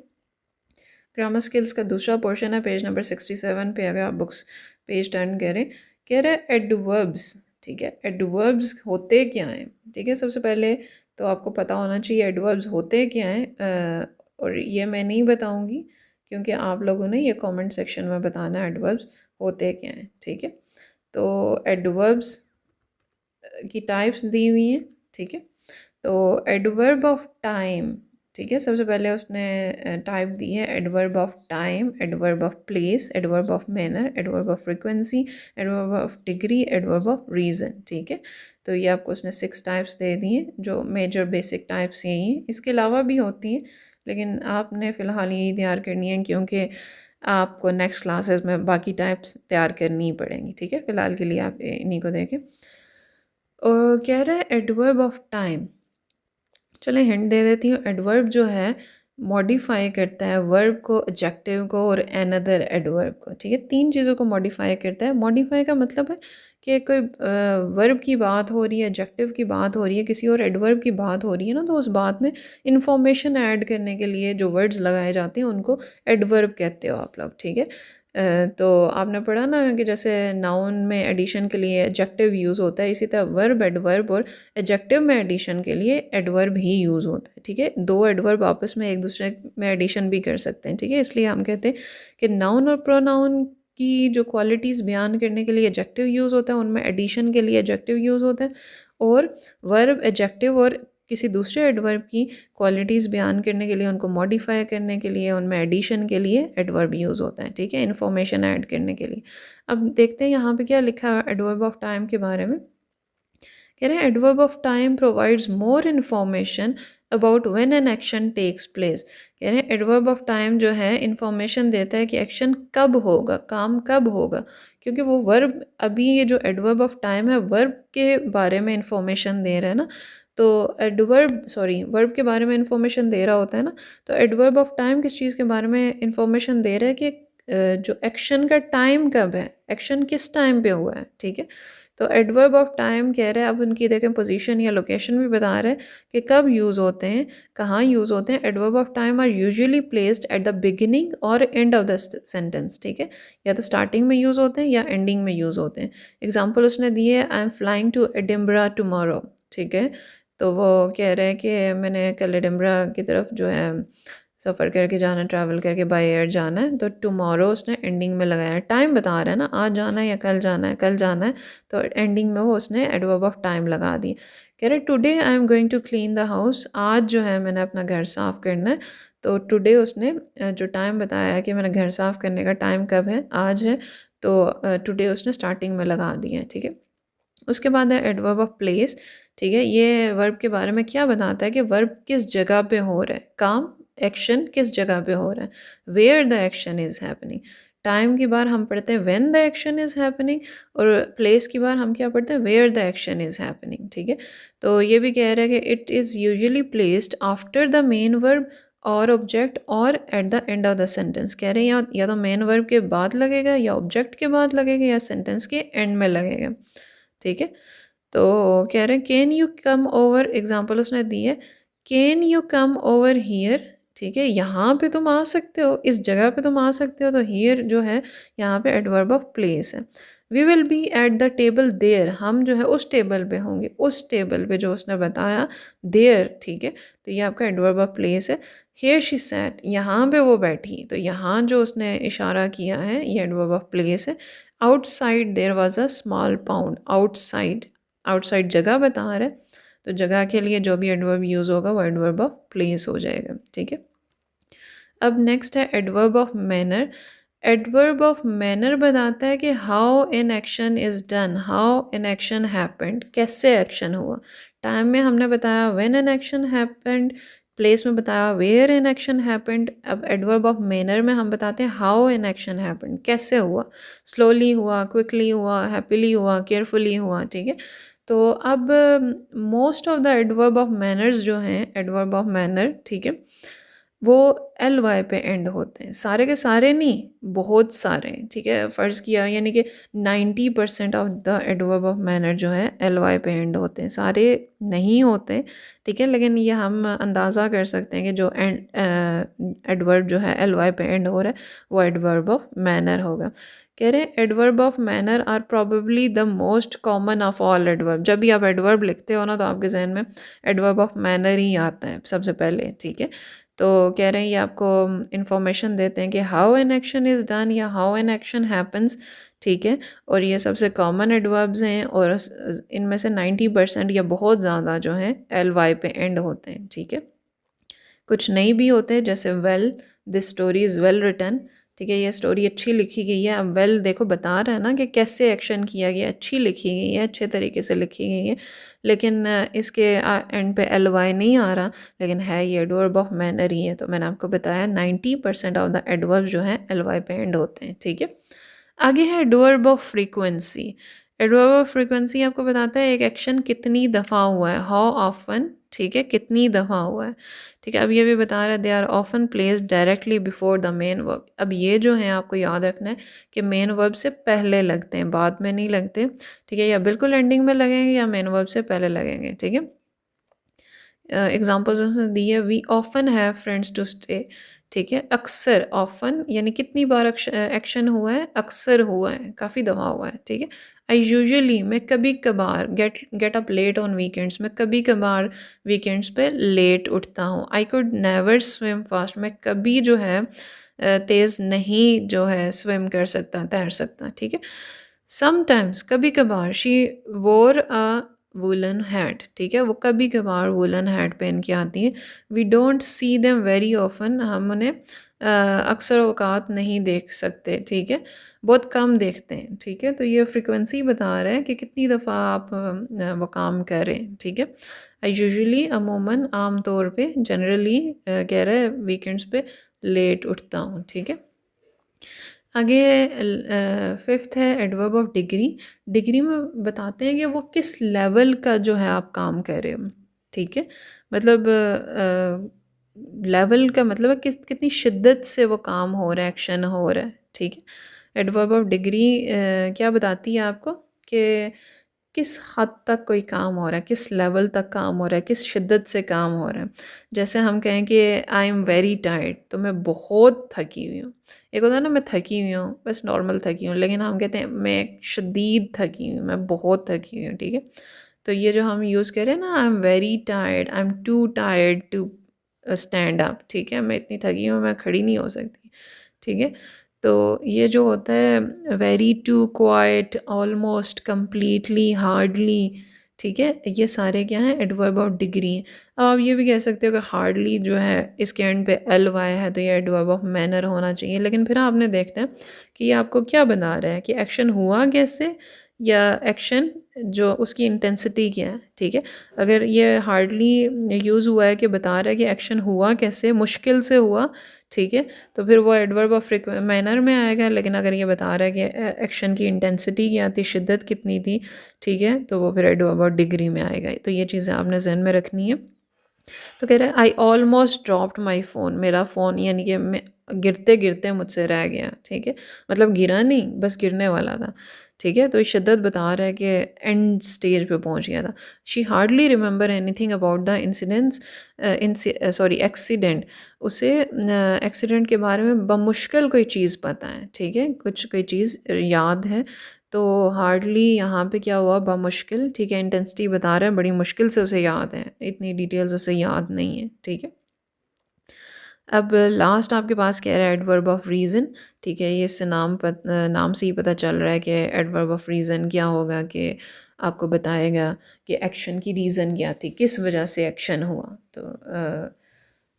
ग्रामर स्किल्स का दूसरा पोर्शन है पेज नंबर 67 पे। अगर आप बुक्स पेज टर्न करें, कह रहे हैं एडवर्ब्स, ठीक है। एडवर्ब्स होते क्या हैं, ठीक है। सबसे पहले तो आपको पता होना चाहिए एडवर्ब्स होते क्या हैं, और ये मैं नहीं बताऊंगी क्योंकि आप लोगों ने ये कमेंट सेक्शन में बताना है एडवर्ब्स होते क्या हैं, ठीक है। तो एडवर्ब्स की टाइप्स दी हुई हैं, ठीक है। तो एडवर्ब ऑफ टाइम, ठीक है, सबसे पहले उसने टाइप दी है adverb of time, adverb of place, adverb of manner, adverb of frequency, adverb of degree, adverb of reason, ठीक है। तो ये आपको उसने 6 टाइप्स दे दी हैं, जो मेजर बेसिक टाइप्स यही हैं, इसके अलावा भी होती हैं लेकिन आपने फ़िलहाल यही तैयार करनी है क्योंकि आपको नेक्स्ट क्लासेस में बाकी टाइप्स तैयार करनी ही पड़ेंगी, ठीक है। फ़िलहाल के लिए आप इन्हीं को देखें। कह रहा है एडवर्ब ऑफ टाइम, चलें हिंट दे देती हूँ। एडवर्ब जो है मॉडिफाई करता है वर्ब को, एडजेक्टिव को और अनदर एडवर्ब को, ठीक है। 3 चीज़ों को मॉडिफाई करता है। मॉडिफाई का मतलब है कि कोई वर्ब की बात हो रही है, एडजेक्टिव की बात हो रही है, किसी और एडवर्ब की बात हो रही है ना, तो उस बात में इंफॉर्मेशन ऐड करने के लिए जो वर्ड्स लगाए जाते हैं उनको एडवर्ब कहते हो आप लोग, ठीक है। तो आपने पढ़ा ना कि जैसे नाउन में एडिशन के लिए एडजेक्टिव यूज़ होता है, इसी तरह वर्ब, एडवर्ब और एडजेक्टिव में एडिशन के लिए एडवर्ब ही यूज़ होता है, ठीक है। 2 एडवर्ब आपस में एक दूसरे में एडिशन भी कर सकते हैं, ठीक है। इसलिए हम कहते हैं कि नाउन और प्रोनाउन की जो क्वालिटीज़ बयान करने के लिए एडजेक्टिव यूज़ होता है, उनमें एडिशन के लिए एडजेक्टिव यूज़ होता है, और वर्ब, एडजेक्टिव और किसी दूसरे एडवर्ब की क्वालिटीज़ बयान करने के लिए, उनको मॉडिफाई करने के लिए, उनमें एडिशन के लिए एडवर्ब यूज़ होता है, ठीक है, इन्फॉर्मेशन ऐड करने के लिए। अब देखते हैं यहाँ पे क्या लिखा है एडवर्ब ऑफ टाइम के बारे में। कह रहे हैं adverb of time provides more information about when an action takes place. कह रहे हैं एडवर्ब ऑफ टाइम जो है इन्फॉर्मेशन देता है कि एक्शन कब होगा, काम कब होगा, क्योंकि वो वर्ब, अभी ये जो एडवर्ब ऑफ टाइम है वर्ब के बारे में इंफॉर्मेशन दे रहा है ना, तो वर्ब के बारे में इंफॉर्मेशन दे रहा होता है ना, तो एडवर्ब ऑफ टाइम किस चीज़ के बारे में इंफॉर्मेशन दे रहा है कि जो एक्शन का टाइम कब है, एक्शन किस टाइम पे हुआ है, ठीक है। तो एडवर्ब ऑफ टाइम कह रहे हैं, अब उनकी देखें पोजीशन या लोकेशन भी बता रहे हैं कि कब यूज़ होते हैं, कहाँ यूज़ होते हैं। Adverb of time are usually placed at the beginning और एंड ऑफ द सेंटेंस, ठीक है, या तो स्टार्टिंग में यूज़ होते हैं या एंडिंग में यूज़ होते हैं। एग्जाम्पल उसने दिए, I am flying to Edinburgh tomorrow, ठीक है। तो वो कह रहे हैं कि मैंने कल एडिम्बरा की तरफ जो है सफ़र करके जाना, ट्रैवल करके बाय एयर जाना है, तो टुमारो उसने एंडिंग में लगाया है, टाइम बता रहा है ना, आज जाना है या कल जाना है, कल जाना है, तो एंडिंग में वो उसने एडवर्ब ऑफ टाइम लगा दी। कह रहे today I am going to clean the house, आज जो है मैंने अपना घर साफ़ करना है, तो टुडे उसने जो टाइम बताया है कि मैंने घर साफ़ करने का टाइम कब है, आज है, तो टुडे उसने स्टार्टिंग में लगा दिया है, ठीक है। उसके बाद है एडवर्ब ऑफ प्लेस, ठीक है। ये वर्ब के बारे में क्या बताता है कि वर्ब किस जगह पे हो रहा है, काम, एक्शन किस जगह पे हो रहा है, where the action is happening. Time की बार हम पढ़ते हैं when the action is happening, और प्लेस की बार हम क्या पढ़ते हैं, where the action is happening, ठीक है। तो ये भी कह रहा है कि it is usually placed after the main verb और ऑब्जेक्ट और at the end of the sentence. कह रहे हैं या तो मेन वर्ब के बाद लगेगा, या ऑब्जेक्ट के बाद लगेगा, या सेंटेंस के एंड में लगेगा, ठीक है। तो कह रहे हैं can you come over, example उसने दी है, can you come over here, ठीक है, यहाँ पे तुम आ सकते हो, इस जगह पे तुम आ सकते हो, तो हीयर जो है यहाँ पे एडवर्ब ऑफ प्लेस है। We will be at the table there, हम जो है उस टेबल पे होंगे, उस टेबल पे जो उसने बताया, देयर, ठीक है, तो ये आपका एडवर्ब ऑफ प्लेस है। हियर शी सैट, यहाँ पे वो बैठी, तो यहाँ जो उसने इशारा किया है ये एडवर्ब ऑफ प्लेस है। Outside there was a small pound, outside, outside जगह बता रहा है, तो जगह के लिए जो भी एडवर्ब यूज़ होगा वो एडवर्ब ऑफ प्लेस हो जाएगा, ठीक है। अब नेक्स्ट है adverb of manner. Adverb of manner बताता है कि how an action is done, how an action happened, कैसे एक्शन हुआ। टाइम में हमने बताया when an action happened, place में बताया वेयर एन एक्शन हैपेंड। अब एडवर्ब ऑफ मैनर में हम बताते हैं हाउ एन एक्शन हैपेंड, कैसे हुआ, स्लोली हुआ, क्विकली हुआ, हैप्पीली हुआ, केयरफुली हुआ, ठीक है। तो अब most of the adverb of manners जो हैं, एडवर्ब ऑफ मैनर, ठीक है, वो एल वाई पे एंड होते हैं, सारे के सारे नहीं, बहुत सारे, ठीक है। फ़र्ज़ किया यानी कि 90% of the adverb of manner जो है एल वाई पे एंड होते हैं, सारे नहीं होते, ठीक है, लेकिन ये हम अंदाज़ा कर सकते हैं कि जो एडवर्ब जो है एल वाई पे एंड हो रहा है वो एडवर्ब ऑफ मैनर होगा। कह रहे हैं adverb of manner are probably the most common of all adverb. जब भी आप एडवर्ब लिखते हो ना तो आपके जहन में एडवर्ब ऑफ मैनर ही आता है सबसे पहले, ठीक है। तो कह रहे हैं ये आपको इंफॉर्मेशन देते हैं कि how an action is done या हाउ एन एक्शन हैपन्स, ठीक है, और ये सबसे कॉमन एडवर्ब्स हैं, और इनमें से 90% या बहुत ज़्यादा जो हैं एल वाई पे एंड होते हैं, ठीक है। कुछ नहीं भी होते जैसे well, this story is well written, ठीक है, ये स्टोरी अच्छी लिखी गई है। अब वेल देखो बता रहा है ना कि कैसे एक्शन किया गया, अच्छी लिखी गई है, अच्छे तरीके से लिखी गई है, लेकिन इसके एंड पे एल वाई नहीं आ रहा, लेकिन है ये एडवर्ब ऑफ मैनर ही है। तो मैंने आपको बताया 90% ऑफ द एडवर्ब जो है एल वाई पे एंड होते हैं, ठीक है। आगे है adverb of frequency. Adverb of frequency आपको बताता है एक एक्शन कितनी दफ़ा हुआ है, हाउ ऑफन, ठीक है, कितनी दफ़ा हुआ है। ठीक है, अब ये भी बता रहा है they are often placed directly before the main verb. अब ये जो है आपको याद रखना है कि मेन वर्ब से पहले लगते हैं, बाद में नहीं लगते। ठीक है, या बिल्कुल एंडिंग में लगेंगे या मेन वर्ब से पहले लगेंगे। ठीक है, एग्जाम्पल्स उसने दी है, we often have friends to stay. ठीक है, अक्सर, ऑफन यानी कितनी बार एक्शन हुआ है, अक्सर हुआ है, काफ़ी दफ़ा हुआ है। ठीक है, आई यूजुअली, मैं कभी कभार, get up late on weekends, मैं कभी कभार वीकेंड्स पे लेट उठता हूँ। I could never swim fast, मैं कभी जो है तेज़ नहीं जो है स्विम कर सकता, तैर सकता। ठीक है, समटाइम्स, कभी कभार, शी वोर अ वुलन हैट। ठीक है, वो कभी कभार वुलन हैट पहन के आती है। We don't see them very often, हम उन्हें अक्सर औकात नहीं देख सकते। ठीक है, बहुत कम देखते हैं। ठीक है, तो ये फ्रिक्वेंसी बता रहा है कि कितनी दफ़ा आप वो काम करें। ठीक है, यूजुअली, अमूमन, आम तौर पे, जनरली कह रहा है वीकेंड्स पे लेट उठता हूँ। ठीक है, आगे फिफ्थ है एडवर्ब ऑफ डिग्री। डिग्री में बताते हैं कि वो किस लेवल का जो है आप काम कर रहे हो। ठीक है, मतलब लेवल का मतलब है कितनी शिद्दत से वो काम हो रहा है, एक्शन हो रहा है। ठीक है, एडवर्ब ऑफ डिग्री क्या बताती है आपको कि किस हद तक कोई काम हो रहा है, किस लेवल तक काम हो रहा है, किस शिद्दत से काम हो रहा है। जैसे हम कहें कि आई एम वेरी टायर्ड, तो मैं बहुत थकी हुई हूँ। एक होता है ना, मैं थकी हुई हूँ, बस नॉर्मल थकी हूँ, लेकिन हम कहते हैं मैं शदीद थकी हुई हूँ, मैं बहुत थकी हुई हूँ। ठीक है, तो ये जो हम यूज़ करें ना, I am very tired, I am too tired to stand up. ठीक है, मैं इतनी थकी हूँ, मैं खड़ी नहीं हो सकती। ठीक है, तो ये जो होता है very, too, quite, almost, completely, hardly. ठीक है, ये सारे क्या हैं, एडवर्ब ऑफ डिग्री हैं। अब आप ये भी कह सकते हो कि हार्डली जो है इसके एंड पे एल वाई है, तो ये एडवर्ब ऑफ मैनर होना चाहिए। लेकिन फिर आपने देखते हैं कि ये आपको क्या बना रहा है कि एक्शन हुआ कैसे, या एक्शन जो उसकी इंटेंसिटी क्या है। ठीक है, अगर ये हार्डली यूज़ हुआ है कि बता रहा है कि एक्शन हुआ कैसे, मुश्किल से हुआ। ठीक है, तो फिर वो एडवर्ब ऑफ मैनर में आएगा। लेकिन अगर ये बता रहा है कि एक्शन की इंटेंसिटी क्या थी, शिद्दत कितनी थी, ठीक है, तो वो फिर एडवर्ब ऑफ डिग्री में आएगा। तो ये चीज़ें आपने जहन में रखनी है। तो कह रहा है I almost dropped my phone, मेरा फ़ोन यानी कि मैं गिरते गिरते मुझसे रह गया। ठीक है, मतलब गिरा नहीं, बस गिरने वाला था। ठीक है, तो ये शिद्दत बता रहा है कि एंड स्टेज पे पहुंच गया था। She hardly remember anything about the incidents, sorry accident. उसे एक्सीडेंट के बारे में बमुश्किल कोई चीज़ पता है। ठीक है, कुछ कोई चीज़ याद है। तो हार्डली यहाँ पे क्या हुआ, बमुश्किल। ठीक है, इंटेंसिटी बता रहा है बड़ी मुश्किल से उसे याद है, इतनी डिटेल्स उसे याद नहीं है। ठीक है, अब लास्ट आपके पास कह रहा है एडवर्ब ऑफ रीज़न। ठीक है, ये इससे नाम से ही पता चल रहा है कि एडवर्ब ऑफ रीज़न क्या होगा, कि आपको बताएगा कि एक्शन की रीज़न क्या थी, किस वजह से एक्शन हुआ। तो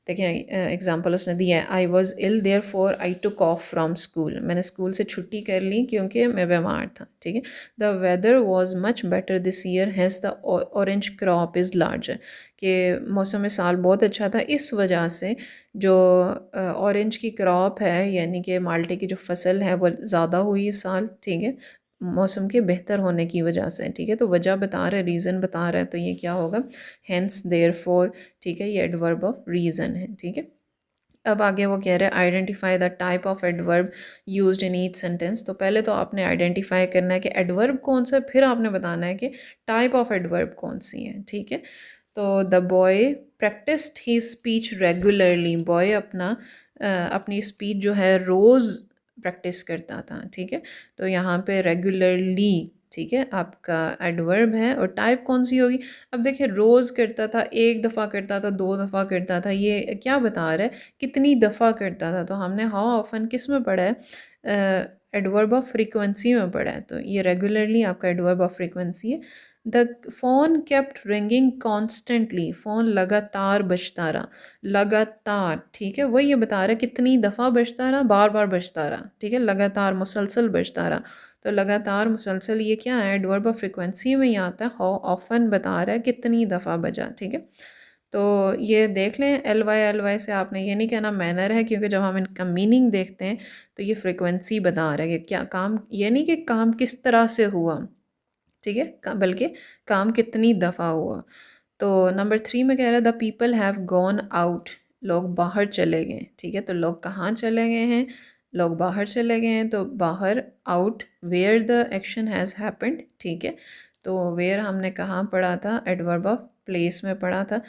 देखिए एग्जांपल उसने दिया है, I was ill there for I took off from school, मैंने स्कूल से छुट्टी कर ली क्योंकि मैं बीमार था। ठीक है, the weather was much better this year has the orange crop is larger, कि मौसम साल बहुत अच्छा था, इस वजह से जो ऑरेंज की क्रॉप है यानी कि माल्टे की जो फसल है वो ज़्यादा हुई इस साल। ठीक है, मौसम के बेहतर होने की वजह से। ठीक है, तो वजह बता रहा है, रीज़न बता रहा है, तो ये क्या होगा, हैंस, देयरफॉर। ठीक है, ये एडवर्ब ऑफ रीज़न है। ठीक है, अब आगे वो कह रहे हैं identify the type of adverb used in each sentence. तो पहले तो आपने आइडेंटिफाई करना है कि एडवर्ब कौन सा है, फिर आपने बताना है कि टाइप ऑफ एडवर्ब कौन सी है। ठीक है, तो the boy practised he speech regularly, boy अपनी स्पीच जो है रोज़ प्रैक्टिस करता था। ठीक है, तो यहाँ पे रेगुलरली, ठीक है, आपका एडवर्ब है। और टाइप कौन सी होगी, अब देखिए रोज़ करता था, एक दफ़ा करता था, दो दफ़ा करता था, ये क्या बता रहा है, कितनी दफ़ा करता था। तो हमने हाउ ऑफन किस में पढ़ा है, एडवर्ब ऑफ फ्रीक्वेंसी में पढ़ा है। तो ये रेगुलरली आपका एडवर्ब ऑफ फ्रीक्वेंसी है। The phone kept ringing constantly, phone लगातार बजता रहा, लगातार। ठीक है, वही ये बता रहा है कितनी दफ़ा बजता रहा, बार बार बजता रहा। ठीक है, लगातार मुसलसल बजता रहा। तो लगातार मुसलसल ये क्या है, एडवर्ब ऑफ फ्रिक्वेंसी में ही आता है। हाउ ऑफन बता रहा है कितनी दफ़ा बजा। ठीक है, तो ये देख लें, एल वाई से आपने ये नहीं कहना मैनर है, क्योंकि जब हम इनका मीनिंग देखते हैं तो ये फ्रिक्वेंसी बता रहा है कि क्या काम, ये नहीं कि काम किस तरह से हुआ। ठीक है, बल्कि काम कितनी दफ़ा हुआ। तो नंबर 3 में कह रहा है the people have gone out, लोग बाहर चले गए। ठीक है, तो लोग कहाँ चले गए हैं? लोग बाहर चले गए हैं, तो बाहर out where the action has happened. ठीक है, तो वेयर हमने कहाँ पढ़ा था? एडवर्ब ऑफ प्लेस में पढ़ा था।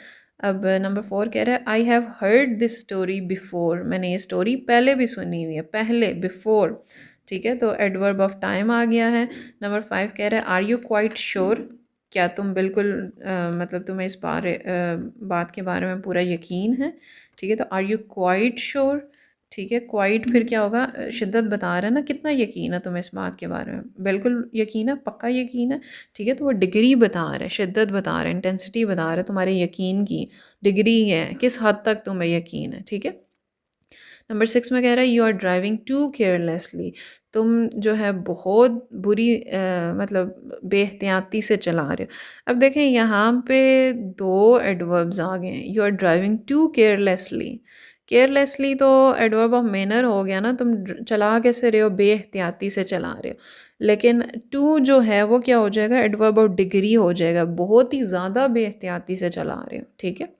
अब नंबर 4 कह रहा है I have heard this story before, मैंने ये स्टोरी पहले भी सुनी हुई है, पहले, बिफोर। ठीक है, तो एडवर्ब ऑफ टाइम आ गया है। नंबर 5 कह रहा है आर यू क्वाइट श्योर, क्या तुम बिल्कुल मतलब तुम्हें इस बात के बारे में पूरा यकीन है? ठीक है, तो आर यू क्वाइट श्योर। ठीक है, क्वाइट फिर क्या होगा? शिद्दत बता रहा है ना, कितना यकीन है तुम्हें इस बात के बारे में? बिल्कुल यकीन है, पक्का यकीन है। ठीक है, तो वो डिग्री बता रहा है, शिद्दत बता रहा है, इंटेंसिटी बता रहा है, तुम्हारे यकीन की डिग्री है, किस हद तक तुम्हें यकीन है। ठीक है, नंबर 6 में कह रहा है you are driving too carelessly, तुम जो है बहुत बुरी मतलब बेहतियाती से चला रहे हो। अब देखें यहाँ पे दो एडवर्ब्स आ गए हैं, you are driving too carelessly. Carelessly तो एडवर्ब ऑफ मैनर हो गया ना, तुम चला कैसे रहे हो? बेहतियाती से चला रहे हो। लेकिन टू जो है वो क्या हो जाएगा? एडवर्ब ऑफ डिग्री हो जाएगा, बहुत ही ज़्यादा बेहतियाती से चला रहे हो। ठीक है,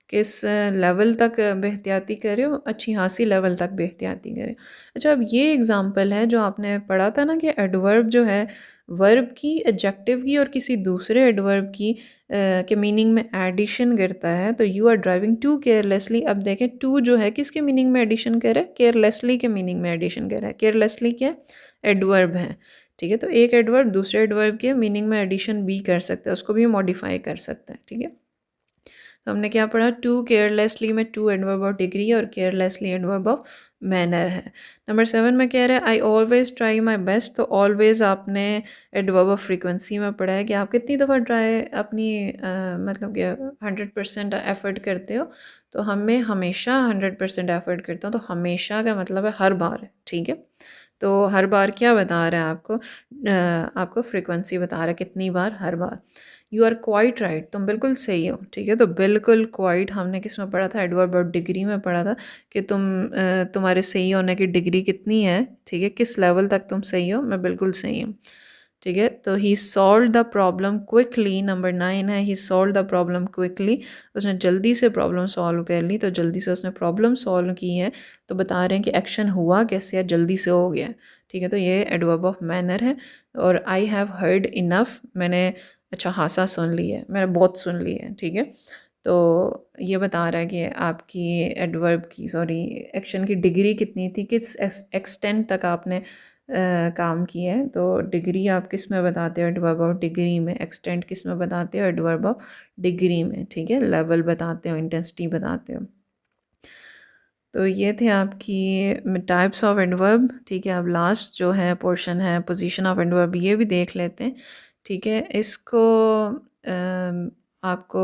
किस लेवल तक बेहतियाती कर रहे हो? अच्छी खासी लेवल तक बेहतियाती करें। अच्छा, अब ये एग्ज़ाम्पल है जो आपने पढ़ा था ना कि एडवर्ब जो है वर्ब की, एडजेक्टिव की और किसी दूसरे एडवर्ब की के मीनिंग में एडिशन करता है। तो you are driving too carelessly, अब देखें टू जो है किसके मीनिंग में एडिशन कर रहा है? केयरलेसली के मीनिंग में एडिशन कर रहा है। केयरलेसली क्या है? एडवर्ब है। ठीक है, तो एक एडवर्ब दूसरे एडवर्ब के मीनिंग में एडिशन भी कर सकता है, उसको भी मॉडिफाई कर सकता है। ठीक है, तो हमने क्या पढ़ा? टू केयरलेसली में टू एडवर्ब ऑफ डिग्री और केयरलेसली एडवर्ब ऑफ मैनर है। नंबर 7 में कह रहा है I always try my best, तो ऑलवेज आपने एडवर्ब ऑफ फ्रीक्वेंसी में पढ़ा है कि आप कितनी दफ़ा ट्राई अपनी मतलब कि 100% एफर्ट करते हो। तो हमें हमेशा 100% एफर्ट करता हूँ, तो हमेशा का मतलब है हर बार। ठीक है, तो हर बार क्या बता रहा है आपको? आपको फ्रीक्वेंसी बता रहा है, कितनी बार? हर बार। यू आर क्वाइट राइट, तुम बिल्कुल सही हो। ठीक है, तो बिल्कुल क्वाइट हमने किस में पढ़ा था? एडवर्ब ऑफ डिग्री में पढ़ा था कि तुम्हारे सही होने की डिग्री कितनी है। ठीक है, किस लेवल तक तुम सही हो? मैं बिल्कुल सही हूँ। ठीक है, तो he solve the problem quickly, number 9 है he solve the problem quickly, उसने जल्दी से प्रॉब्लम सॉल्व कर ली, तो जल्दी से उसने प्रॉब्लम सॉल्व की है, तो बता रहे हैं कि एक्शन हुआ कैसे है? जल्दी से हो गया। ठीक है, तो ये एडवर्ब ऑफ मैनर है। और आई हैव हर्ड इनफ, मैंने अच्छा खासा सुन ली है, मैंने बहुत सुन ली है। ठीक है, तो ये बता रहा है कि आपकी एडवर्ब की एक्शन की डिग्री कितनी थी, किस एक्सटेंट तक आपने काम किया है। तो डिग्री आप किस में बताते हो? एडवर्ब ऑफ डिग्री में। एक्सटेंट किस में बताते हो? एडवर्ब ऑफ डिग्री में। ठीक है, लेवल बताते हो, इंटेंसिटी बताते हो। तो ये थे आपकी टाइप्स ऑफ एडवर्ब। ठीक है, अब लास्ट जो है पोर्शन है पोजीशन ऑफ एडवर्ब, ये भी देख लेते हैं। ठीक है, इसको आपको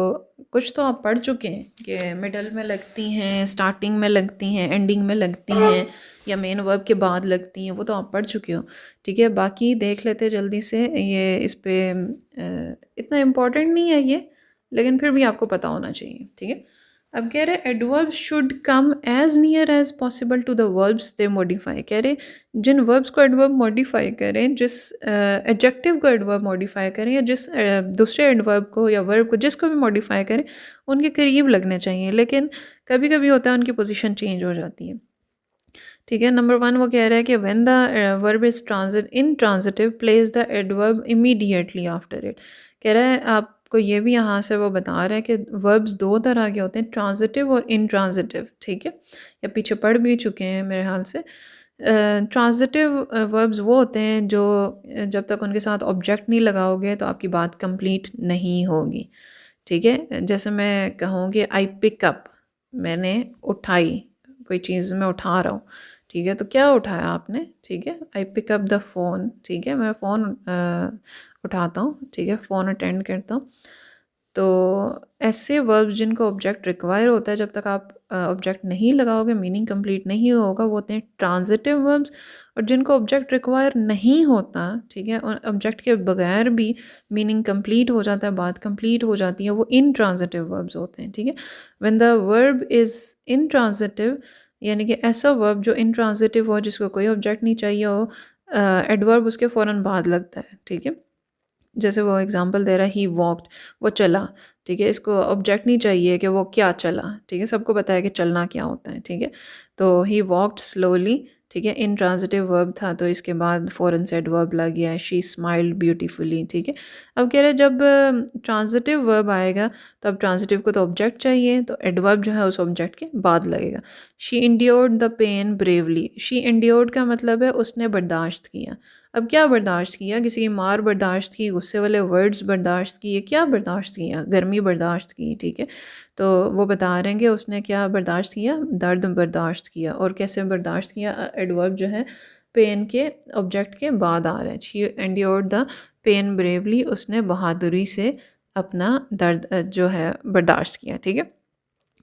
कुछ तो आप पढ़ चुके हैं कि मिडल में लगती हैं, स्टार्टिंग में लगती हैं, एंडिंग में लगती हैं, या मेन वर्ब के बाद लगती हैं, वो तो आप पढ़ चुके हो। ठीक है, बाकी देख लेते हैं जल्दी से। ये इस पे इतना इम्पोर्टेंट नहीं है ये, लेकिन फिर भी आपको पता होना चाहिए। ठीक है, अब कह रहे adverbs should come as near as possible to the verbs they modify. कह रहे जिन वर्ब्स को एडवर्ब मॉडिफाई करें, जिस एडजेक्टिव को एडवर्ब मॉडिफाई करें, या जिस दूसरे एडवर्ब को या वर्ब को जिसको भी मॉडिफाई करें, उनके करीब लगने चाहिए। लेकिन कभी कभी होता है उनकी पोजीशन चेंज हो जाती है। ठीक है, नंबर 1 वो कह रहा है कि when the verb is transitive place the adverb immediately after it. कह रहा है आपको ये भी यहाँ से वो बता रहा है कि वर्ब्स दो तरह के होते हैं, ट्रांजिटिव और इनट्रांजिटिव। ठीक है, या पीछे पढ़ भी चुके हैं मेरे ख्याल से। ट्रांजिटिव वर्ब्स वो होते हैं जो जब तक उनके साथ ऑब्जेक्ट नहीं लगाओगे तो आपकी बात कंप्लीट नहीं होगी। ठीक है, जैसे मैं कहूँ कि आई पिक अप, मैंने उठाई, कोई चीज़ मैं उठा रहा हूँ। ठीक है, तो क्या उठाया आपने? ठीक है, I pick up the phone. ठीक है, मैं फ़ोन उठाता हूँ। ठीक है, फ़ोन अटेंड करता हूँ। तो ऐसे वर्ब्स जिनको ऑब्जेक्ट रिक्वायर होता है, जब तक आप ऑब्जेक्ट नहीं लगाओगे मीनिंग कंप्लीट नहीं होगा, वो होते हैं ट्रांजिटिव वर्ब्स। और जिनको ऑब्जेक्ट रिक्वायर नहीं होता, ठीक है, और ऑब्जेक्ट के बगैर भी मीनिंग कंप्लीट हो जाता है, बात कंप्लीट हो जाती है, वो इनट्रांजिटिव वर्ब्स होते हैं। ठीक है, when the verb is intransitive, यानी कि ऐसा वर्ब जो इनट्रांजिटिव हो, जिसको कोई ऑब्जेक्ट नहीं चाहिए हो, एडवर्ब उसके फ़ौरन बाद लगता है। ठीक है, जैसे वो एग्जांपल दे रहा है, ही वॉकड, वो चला, ठीक है। इसको ऑब्जेक्ट नहीं चाहिए कि वो क्या चला, ठीक है, सबको पता है कि चलना क्या होता है, ठीक है। तो ही वॉकड स्लोली, ठीक है, इन ट्रांजिटिव वर्ब था तो इसके बाद फॉरन से एडवर्ब लग गया है, शी स्माइल्ड ब्यूटीफुली, ठीक है। अब कह रहे हैं जब ट्रांजिटिव वर्ब आएगा तो अब ट्रांजिटिव को तो ऑब्जेक्ट चाहिए, तो एडवर्ब जो है उस ऑब्जेक्ट के बाद लगेगा। She endured the pain bravely, she endured का मतलब है उसने बर्दाश्त किया। अब क्या बर्दाश्त किया, किसी की मार बर्दाश्त की, गुस्से वाले वर्ड्स बर्दाश्त किए, क्या बर्दाश्त किया, गर्मी बर्दाश्त की, ठीक है। तो वो बता रहे हैं कि उसने क्या बर्दाश्त किया, दर्द बर्दाश्त किया। और कैसे बर्दाश्त किया, एडवर्ब जो है पेन के ऑब्जेक्ट के बाद आ रहा है। She endured the pain bravely, उसने बहादुरी से अपना दर्द जो है बर्दाश्त किया, ठीक है।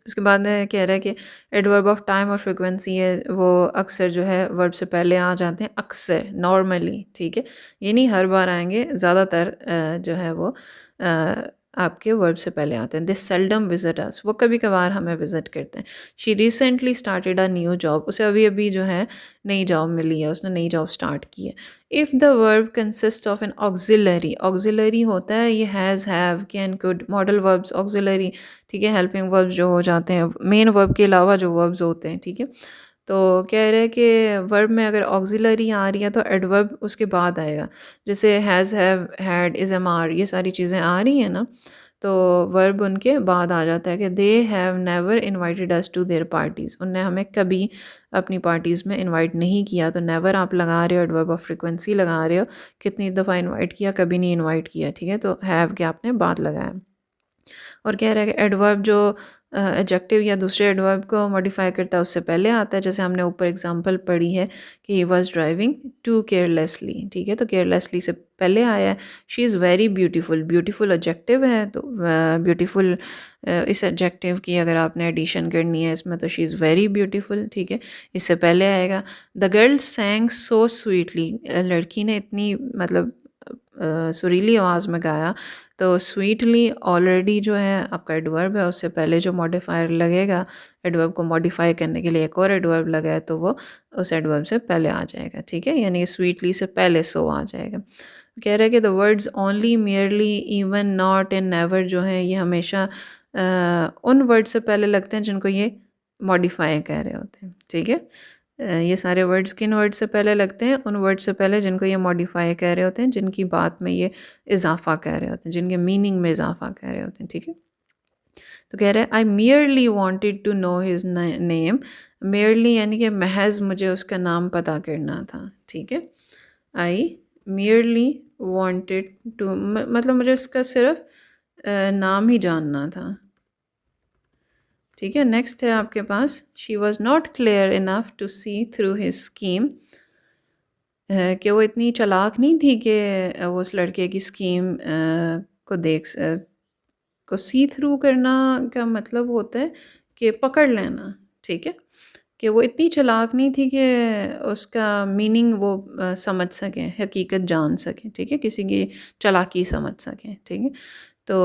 उसके बाद कह रहा है कि एडवर्ब ऑफ टाइम और फ्रिक्वेंसी है वो अक्सर जो है वर्ब से पहले आ जाते हैं, अक्सर, नॉर्मली, ठीक है। ये नहीं हर बार आएंगे, ज़्यादातर जो है वो आपके वर्ब से पहले आते हैं। दिस सेल्डम विजिट अस, वो कभी कभार हमें विजिट करते हैं। She recently started a new job, उसे अभी अभी जो है नई जॉब मिली है, उसने नई जॉब स्टार्ट की है। If the verb consist of N auxiliary, auxiliary होता है ये has, have, can, could, modal verbs auxiliary, ठीक है, हेल्पिंग वर्ब्स जो हो जाते हैं मेन वर्ब के अलावा जो वर्ब्स होते हैं, ठीक है। तो कह रहे हैं कि वर्ब में अगर ऑक्सिलरी आ रही है तो एडवर्ब उसके बाद आएगा, जैसे has, have, had, is, am, are, ये सारी चीज़ें आ रही हैं ना, तो वर्ब उनके बाद आ जाता है कि they have never invited us to their parties, उनने हमें कभी अपनी पार्टीज़ में इनवाइट नहीं किया। तो नेवर आप लगा रहे हो, एडवर्ब ऑफ फ्रिक्वेंसी लगा रहे हो, कितनी दफ़ा इनवाइट किया, कभी नहीं इनवाइट किया, ठीक है। तो हैव के आपने बाद लगाया। और कह रहा है कि एडवर्ब जो एडजेक्टिव या दूसरे एडवर्ब को मॉडिफाई करता है उससे पहले आता है, जैसे हमने ऊपर एग्जांपल पढ़ी है कि he was driving too carelessly, ठीक है, तो केयरलेसली से पहले आया है। She is very beautiful, beautiful adjective है, तो ब्यूटीफुल इस एडजेक्टिव की अगर आपने एडिशन करनी है इसमें तो शी इज़ वेरी ब्यूटीफुल, ठीक है, इससे पहले आएगा। द गर्ल सैंग सो स्वीटली, लड़की ने इतनी मतलब सुरीली आवाज़ में गाया। तो स्वीटली ऑलरेडी जो है आपका एडवर्ब है, उससे पहले जो मॉडिफायर लगेगा, एडवर्ब को मॉडिफाई करने के लिए एक और एडवर्ब लगा है तो वो उस एडवर्ब से पहले आ जाएगा, ठीक है, यानी स्वीटली से पहले सो आ जाएगा। कह रहा है कि the words only, merely, even, not and never जो हैं ये हमेशा उन वर्ड से पहले लगते हैं जिनको ये मॉडिफाई कह रहे होते हैं, ठीक है। ये सारे वर्ड्स किन वर्ड से पहले लगते हैं, उन वर्ड से पहले जिनको ये मॉडिफाई कह रहे होते हैं, जिनकी बात में ये इजाफा कह रहे होते हैं, जिनके मीनिंग में इजाफा कह रहे होते हैं, ठीक है। तो कह रहे हैं I merely wanted to know his name, merely यानी कि महज मुझे उसका नाम पता करना था, ठीक है। आई मियरली वांटेड टू, मतलब मुझे उसका सिर्फ नाम ही जानना था, ठीक है। नेक्स्ट है आपके पास, she was not clear enough to see through his scheme, कि वो इतनी चालाक नहीं थी कि वो उस लड़के की स्कीम को को सी थ्रू करना का मतलब होता है कि पकड़ लेना, ठीक है, कि वो इतनी चालाक नहीं थी कि उसका मीनिंग वो समझ सकें, हकीकत जान सकें, ठीक है, किसी की चालाकी समझ सकें, ठीक है। तो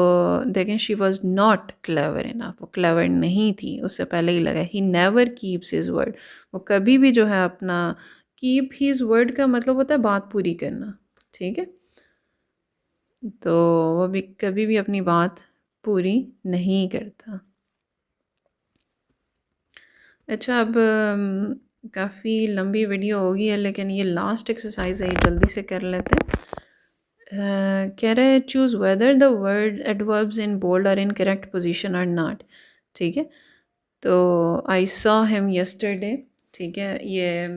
देखें, she was not clever enough, वो क्लेवर नहीं थी, उससे पहले ही लगा। He never keeps his word, वो कभी भी जो है अपना, कीप हिज वर्ड का मतलब होता है बात पूरी करना, ठीक है। तो वो भी कभी भी अपनी बात पूरी नहीं करता। अच्छा, अब काफ़ी लंबी वीडियो होगी है लेकिन ये लास्ट एक्सरसाइज है, ये जल्दी से कर लेते हैं। कह रहे हैं choose whether the word adverbs in bold are in correct position और नॉट, ठीक है। तो आई सॉ हिम यस्टरडे, ठीक है, ये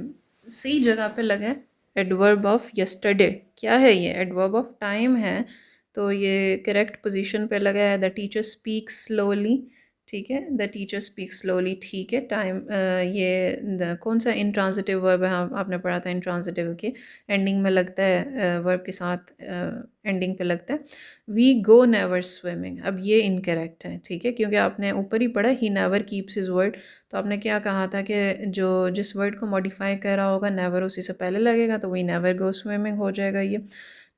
सही जगह पे लगा है। एडवर्ब ऑफ यस्टरडे क्या है, ये एडवर्ब ऑफ टाइम है, तो ये करेक्ट पोजीशन पे लगा है। द टीचर स्पीक्स स्लोली, ठीक है, द टीचर स्पीक्स स्लोली, ठीक है। टाइम ये कौन सा इंट्रांजिटिव वर्ब है, आपने पढ़ा था इंट्रांजिटिव के एंडिंग में लगता है, वर्ब के साथ एंडिंग पे लगता है। वी गो नेवर स्विमिंग, अब ये इनकरेक्ट है, ठीक है, क्योंकि आपने ऊपर ही पढ़ा he never keeps his word, तो आपने क्या कहा था कि जो जिस वर्ड को मॉडिफाई कर रहा होगा नेवर उसी से पहले लगेगा, तो वी नेवर गो स्विमिंग हो जाएगा ये।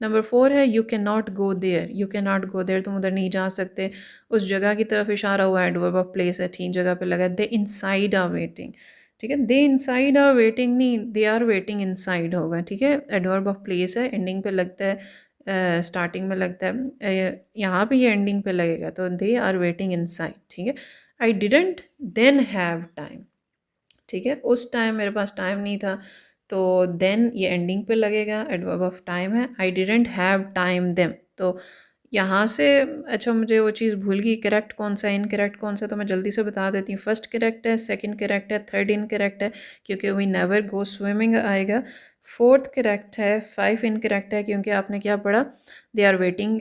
नंबर 4 है you can not go there, you can not go there, तुम उधर नहीं जा सकते, उस जगह की तरफ इशारा हुआ है, एडवर्ब ऑफ प्लेस है, ठीक जगह पे लगा है। दे इनसाइड आर वेटिंग, ठीक है, दे इनसाइड आर वेटिंग नहीं, दे आर वेटिंग इनसाइड होगा, ठीक है, एडवर्ब ऑफ प्लेस है, एंडिंग पे लगता है स्टार्टिंग में लगता है, यहाँ पे ये एंडिंग पे लगेगा, तो दे आर वेटिंग इनसाइड, ठीक है। I didn't then have time, ठीक है, उस टाइम मेरे पास टाइम नहीं था, तो देन ये एंडिंग पे लगेगा, एडवर्ब ऑफ टाइम है। I didn't have time them, तो यहाँ से अच्छा मुझे वो चीज़ भूल गई, करेक्ट कौन सा इनकरेक्ट कौन सा, तो मैं जल्दी से बता देती हूँ। फर्स्ट करेक्ट है, सेकंड करेक्ट है, थर्ड इनकरेक्ट है क्योंकि वी नेवर गो स्विमिंग आएगा। फोर्थ करेक्ट है, फाइव इनकरेक्ट है क्योंकि आपने क्या पढ़ा, दे आर वेटिंग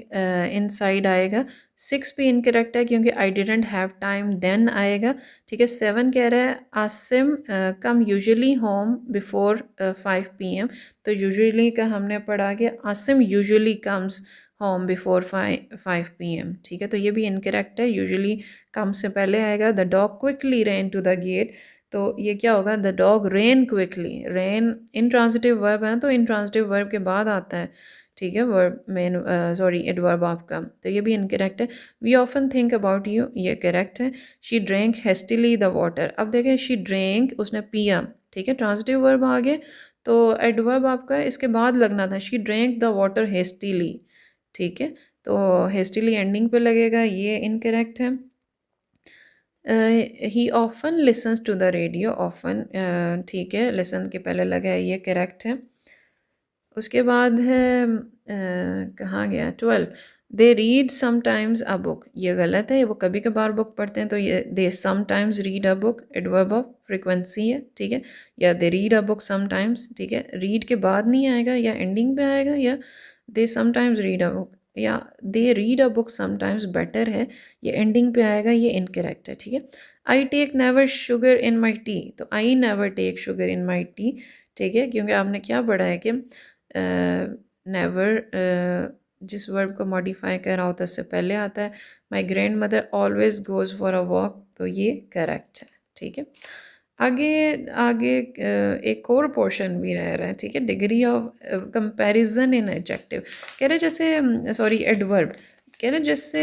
इनसाइड आएगा। सिक्स भी इनकरेक्ट है क्योंकि I didn't have time then आएगा, ठीक है। सेवन कह रहा है Asim come usually home before 5 PM, तो यूजुअली का हमने पढ़ा कि Asim usually comes home before 5 PM, ठीक है, तो ये भी इनकरेक्ट है, यूजुअली कम से पहले आएगा। The dog quickly ran to the gate, तो ये क्या होगा, the dog ran quickly, ran intransitive verb है ना, तो इंट्रांजिटिव वर्ब के बाद आता है, ठीक है, वर्ब मेन सॉरी एडवर्ब आपका, तो ये भी इनकरेक्ट है। We often think about you, ये करेक्ट है। She drank hastily the water, अब देखें शी ड्रैंक उसने पिया, ठीक है, ट्रांजिटिव वर्ब आ गया, तो एडवर्ब आपका इसके बाद लगना था, she drank the water hastily, ठीक है, तो हेस्टिली एंडिंग पे लगेगा, ये इनकरेक्ट है। He often listens to the radio, often ठीक है, लिसन के पहले लगा है, ये करेक्ट है। उसके बाद है कहाँ गया, 12, they read sometimes a book, ये गलत है, वो कभी कभार बुक पढ़ते हैं, तो ये दे sometimes read a book adverb of frequency है, ठीक है, या they read a book sometimes, ठीक है, रीड के बाद नहीं आएगा, या एंडिंग पे आएगा, या they sometimes read a book, या they read a book sometimes better है, ये एंडिंग पे आएगा, ये इनकरेक्ट है, ठीक है। I take never sugar in my tea, तो I never take sugar in my tea, ठीक है, क्योंकि आपने क्या पढ़ा है कि नेवर जिस वर्ब को मॉडिफाई कर रहा होता है उससे पहले आता है। My grand mother always goes for a walk, तो ये करेक्ट है, ठीक है। आगे आगे एक और पोर्शन भी रह रहा है, ठीक है, degree of comparison in adjective, कह रहे जैसे सॉरी एडवर्ब, कह रहे जैसे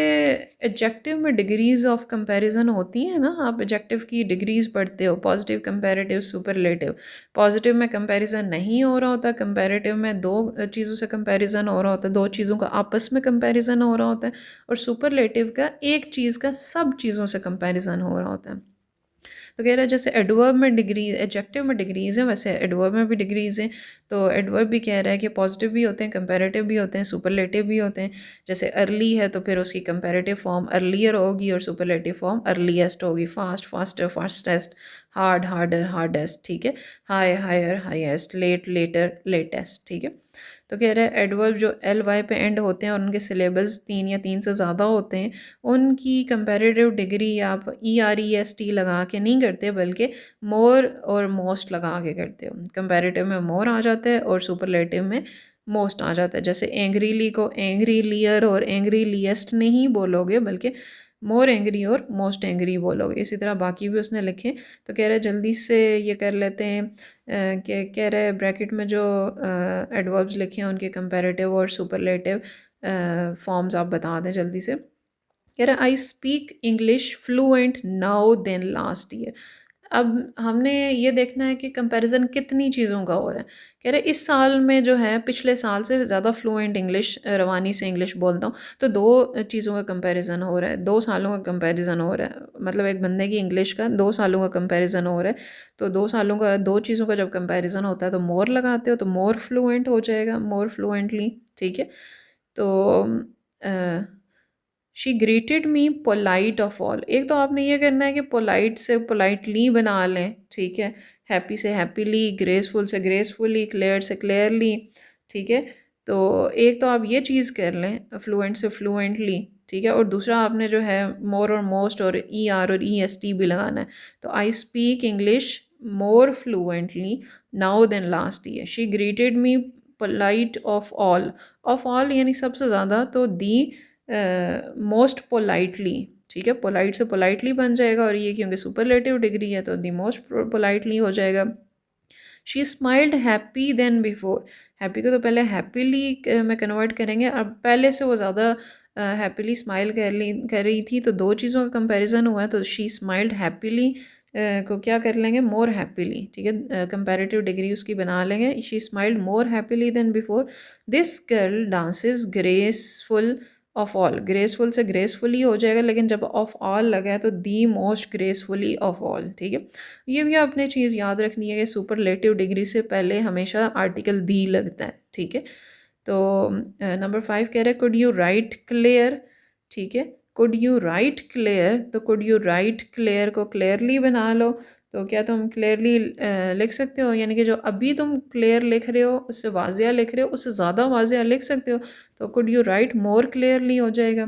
एडजेक्टिव में डिग्रीज ऑफ कंपैरिजन होती है ना, आप एडजेक्टिव की डिग्रीज पढ़ते हो, पॉजिटिव, कंपैरेटिव, सुपरलेटिव। पॉजिटिव में कंपैरिजन नहीं हो रहा होता, कंपैरेटिव में दो चीज़ों से कंपैरिजन हो रहा होता है, दो चीज़ों का आपस में कंपैरिजन हो रहा होता है, और सुपरलेटिव का एक चीज़ का सब चीज़ों से कंपैरिजन हो रहा होता है। तो कह रहा है जैसे एडवर्ब में डिग्री, एडजेक्टिव में डिग्रीज हैं, वैसे एडवर्ब में भी डिग्रीज हैं। तो एडवर्ब भी कह रहा है कि पॉजिटिव भी होते हैं, कंपैरेटिव भी होते हैं, सुपरलेटिव भी होते हैं। जैसे अर्ली है तो फिर उसकी कंपैरेटिव फॉर्म अर्लियर होगी और सुपरलेटिव फॉर्म अर्लीस्ट होगी। Fast faster, fastest, hard harder, hardest, ठीक है, high higher, highest, late later, latest, ठीक है। तो कह रहा है एडवर्ब जो एल वाई पे एंड होते हैं और उनके सिलेबस 3 या 3 से ज़्यादा होते हैं, उनकी कंपैरेटिव डिग्री आप EREST लगा के नहीं करते, बल्कि मोर और मोस्ट लगा के करते हो। कंपैरेटिव में मोर आ जाता है और सुपरलेटिव में मोस्ट आ जाता है। जैसे एंग्रीली को एंग्रीलियर और एंग्रीलिएस्ट नहीं बोलोगे, बल्कि मोर एंग्री और मोस्ट एंग्री बोलोगे। इसी तरह बाकी भी उसने लिखे। तो कह रहे जल्दी से ये कर लेते हैं कि कह रहे ब्रैकेट में जो एडवर्ब्स लिखे हैं उनके कंपैरेटिव और सुपरलेटिव फॉर्म्स आप बता दें जल्दी से। कह रहा I speak English fluent now than last year. अब हमने ये देखना है कि कंपैरिजन कितनी चीज़ों का हो रहा है। कह रहे इस साल में जो है पिछले साल से ज़्यादा फ्लुएंट इंग्लिश, रवानी से इंग्लिश बोलता हूँ, तो दो चीज़ों का कंपैरिजन हो रहा है, 2 सालों का कंपैरिजन हो रहा है। मतलब एक बंदे की इंग्लिश का 2 सालों का कंपैरिजन हो रहा है। तो 2 सालों का, 2 चीज़ों का जब कंपैरिजन होता है तो मोर लगाते हो तो मोर फ्लुएंट हो जाएगा, मोर फ्लुएंटली, ठीक है। तो she greeted me polite of all, एक तो आपने ये करना है कि पोलाइट से पोलाइटली बना लें, ठीक है, हैप्पी से हैप्पीली, ग्रेसफुल से ग्रेसफुली, क्लियर से क्लियरली, ठीक है। तो एक तो आप ये चीज़ कर लें, फ्लुएंट से फ्लुएंटली, ठीक है, और दूसरा आपने जो है मोर और मोस्ट और ER और EST भी लगाना है। तो I speak English more fluently now than last year. She greeted me polite of all यानी सबसे ज़्यादा, तो दी मोस्ट पोलाइटली, ठीक है, पोलाइट से पोलाइटली बन जाएगा, और ये क्योंकि सुपरलेटिव डिग्री है तो दी मोस्ट पोलाइटली हो जाएगा। She smiled happy than before, happy को तो पहले हैप्पीली में कन्वर्ट करेंगे, अब पहले से वो ज़्यादा हैप्पीली स्माइल कर रही थी, तो दो चीज़ों का कंपैरिजन हुआ है, तो शी स्माइल्ड हैप्पीली को क्या कर लेंगे, मोर हैप्पीली, ठीक है, कंपैरेटिव डिग्री उसकी बना लेंगे। She smiled more happily than before, this girl dances graceful of all, graceful से ग्रेसफुली हो जाएगा, लेकिन जब ऑफ ऑल लगा है तो the most gracefully of all, ठीक है। ये भी आपने चीज़ याद रखनी है कि सुपरलेटिव डिग्री से पहले हमेशा आर्टिकल दी लगता है, ठीक है। तो नंबर 5 कह रहा है कुड यू राइट क्लियर, ठीक है, कुड यू राइट क्लियर, तो कुड यू राइट क्लियर को क्लियरली बना लो। तो क्या तुम क्लियरली लिख सकते हो, यानी कि जो अभी तुम क्लियर लिख रहे हो उससे वाजिया लिख रहे हो, उससे ज़्यादा वाजिया लिख सकते हो, तो could you write more clearly हो जाएगा।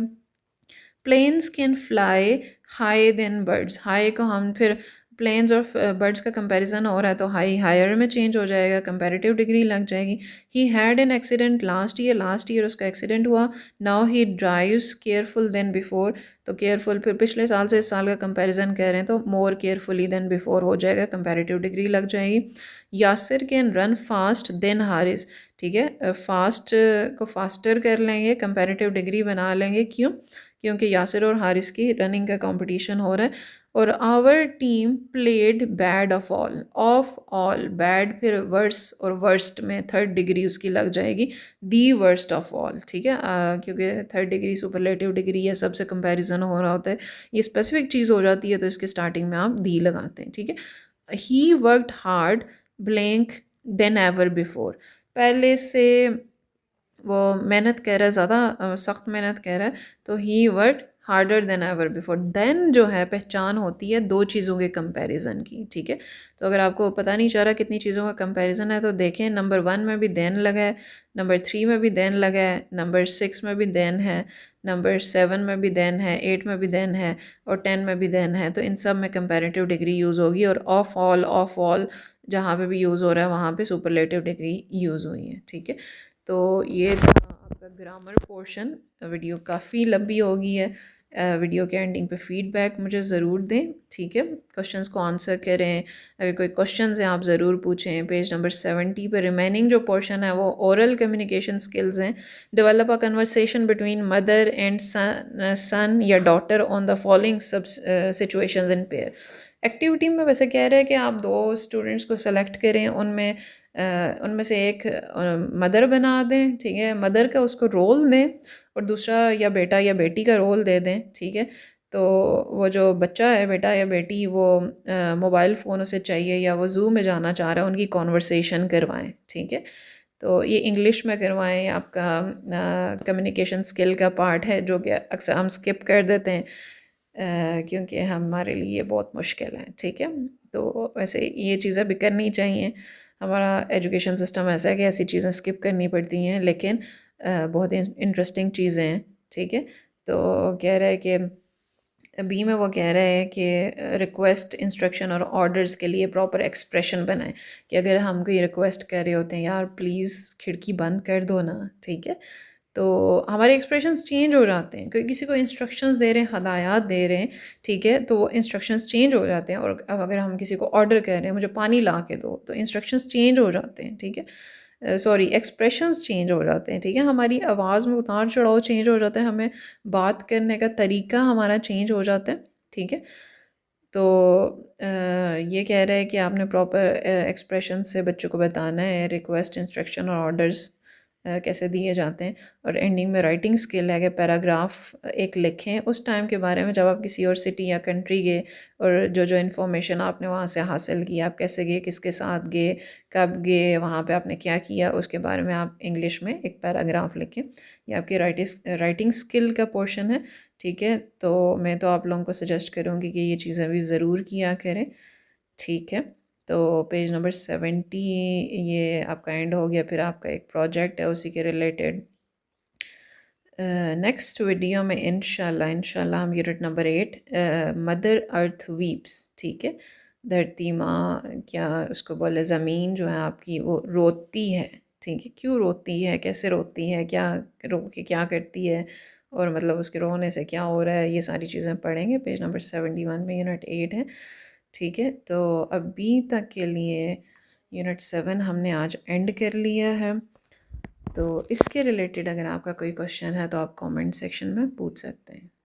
Planes can fly high than birds, high को हम फिर प्लेन्स और बर्ड्स का कंपैरिजन हो रहा है तो हाई हायर में चेंज हो जाएगा, कंपैरेटिव डिग्री लग जाएगी। He had an accident last year, last year उसका एक्सीडेंट हुआ। Now he drives careful than before, तो केयरफुल फिर पिछले साल से इस साल का कंपैरिजन कह रहे हैं तो मोर केयरफुली देन बिफोर हो जाएगा, कंपैरेटिव डिग्री लग जाएगी। Yasir can run fast than Haris, ठीक है, फास्ट को फास्टर कर लेंगे, कंपैरेटिव डिग्री बना लेंगे, क्यों, क्योंकि यासिर और हारिस की रनिंग का कंपटीशन हो रहा है। और our team played bad of all, bad फिर वर्स और वर्स्ट में थर्ड डिग्री उसकी लग जाएगी, दी वर्स्ट ऑफ ऑल, ठीक है, क्योंकि थर्ड डिग्री सुपरलेटिव डिग्री है, सबसे कंपैरिजन हो रहा होता है, ये स्पेसिफिक चीज़ हो जाती है तो इसके स्टार्टिंग में आप दी लगाते हैं, ठीक है। He worked hard blank then ever before, पहले से वो मेहनत कर रहा है, ज़्यादा सख्त मेहनत कर रहा है, तो he work harder than ever before. Then जो है पहचान होती है दो चीज़ों के कंपैरिजन की, ठीक है। तो अगर आपको पता नहीं चल रहा कितनी चीज़ों का कंपैरिजन है तो देखें, नंबर 1 में भी देन लगा है, नंबर 3 में भी देन लगा है, नंबर 6 में भी देन है, नंबर 7 में भी देन है, 8 में भी देन है और 10 में भी देन है, तो इन सब में कंपैरेटिव डिग्री यूज़ होगी। और ऑफ ऑल जहाँ पे भी यूज़ हो रहा है वहाँ पे सुपरलेटिव डिग्री यूज़ हुई है, ठीक है। तो ये था आपका ग्रामर पोर्शन। वीडियो काफ़ी लंबी हो गई है, वीडियो के एंडिंग पे फीडबैक मुझे ज़रूर दें, ठीक है, क्वेश्चंस को आंसर करें, अगर कोई क्वेश्चंस हैं आप ज़रूर पूछें। पेज नंबर 70 पे रिमेनिंग जो पोर्शन है वो ओरल कम्युनिकेशन स्किल्स हैं। Develop a conversation between mother and son या daughter on the following sub situations in pair. Activity में वैसे कह रहे हैं कि आप दो स्टूडेंट्स को सेलेक्ट करें, उनमें से एक मदर बना दें, ठीक है, मदर का उसको रोल दें और दूसरा या बेटा या बेटी का रोल दे दें, ठीक है। तो वो जो बच्चा है, बेटा या बेटी, वो मोबाइल फ़ोन उसे चाहिए या वो ज़ू में जाना चाह रहा है, उनकी कॉन्वर्सेशन करवाएं, ठीक है। तो ये इंग्लिश में करवाएं, आपका कम्युनिकेशन स्किल का पार्ट है जो कि अक्सर हम स्किप कर देते हैं क्योंकि हमारे लिए ये बहुत मुश्किल है, ठीक है। तो वैसे ये चीज़ें भी करनी चाहिए, हमारा एजुकेशन सिस्टम ऐसा है कि ऐसी चीज़ें स्किप करनी पड़ती हैं, लेकिन बहुत इंटरेस्टिंग चीज़ें हैं, ठीक है। तो कह रहा है कि बी में वो कह रहा है कि रिक्वेस्ट इंस्ट्रक्शन और ऑर्डर्स के लिए प्रॉपर एक्सप्रेशन बनाएं, कि अगर हम कोई रिक्वेस्ट कर रहे होते हैं, यार प्लीज़ खिड़की बंद कर दो ना, ठीक है, तो हमारे एक्सप्रेशंस चेंज हो जाते हैं, क्योंकि किसी को इंस्ट्रक्शंस दे रहे हैं, हदायत दे रहे हैं, ठीक है, तो वो इंस्ट्रक्शंस चेंज हो जाते हैं। और अब अगर हम किसी को ऑर्डर कर रहे हैं, मुझे पानी ला के दो, तो इंस्ट्रक्शंस चेंज हो जाते हैं, ठीक है, सॉरी एक्सप्रेशंस चेंज हो जाते हैं, ठीक है, हमारी आवाज़ में उतार चढ़ाव चेंज हो जाता है, हमें बात करने का तरीका हमारा चेंज हो जाता है, ठीक है। तो ये कह रहा है कि आपने प्रॉपर एक्सप्रेशन से बच्चों को बताना है रिक्वेस्ट इंस्ट्रक्शन और ऑर्डर्स कैसे दिए जाते हैं। और एंडिंग में राइटिंग स्किल है कि पैराग्राफ एक लिखें उस टाइम के बारे में जब आप किसी और सिटी या कंट्री गए, और जो जो इन्फॉर्मेशन आपने वहाँ से हासिल की, आप कैसे गए, किसके साथ गए, कब गए, वहाँ पे आपने क्या किया, उसके बारे में आप इंग्लिश में एक पैराग्राफ लिखें। ये आपकी राइटिंग स्किल का पोर्शन है, ठीक है। तो मैं तो आप लोगों को सजेस्ट करूँगी कि ये चीज़ें भी ज़रूर किया करें, ठीक है। तो पेज नंबर 70 ये आपका एंड हो गया, फिर आपका एक प्रोजेक्ट है उसी के रिलेटेड। नेक्स्ट वीडियो में इंशाल्लाह हम unit number 8 mother earth weeps, ठीक है, धरती माँ क्या उसको बोले, ज़मीन जो है आपकी वो रोती है, ठीक है, क्यों रोती है, कैसे रोती है, क्या रो के क्या करती है, और मतलब उसके रोने से क्या हो रहा है, ये सारी चीज़ें पढ़ेंगे। पेज नंबर 71 में यूनिट 8 है, ठीक है। तो अभी तक के लिए यूनिट 7 हमने आज एंड कर लिया है। तो इसके रिलेटेड अगर आपका कोई क्वेश्चन है तो आप कमेंट सेक्शन में पूछ सकते हैं।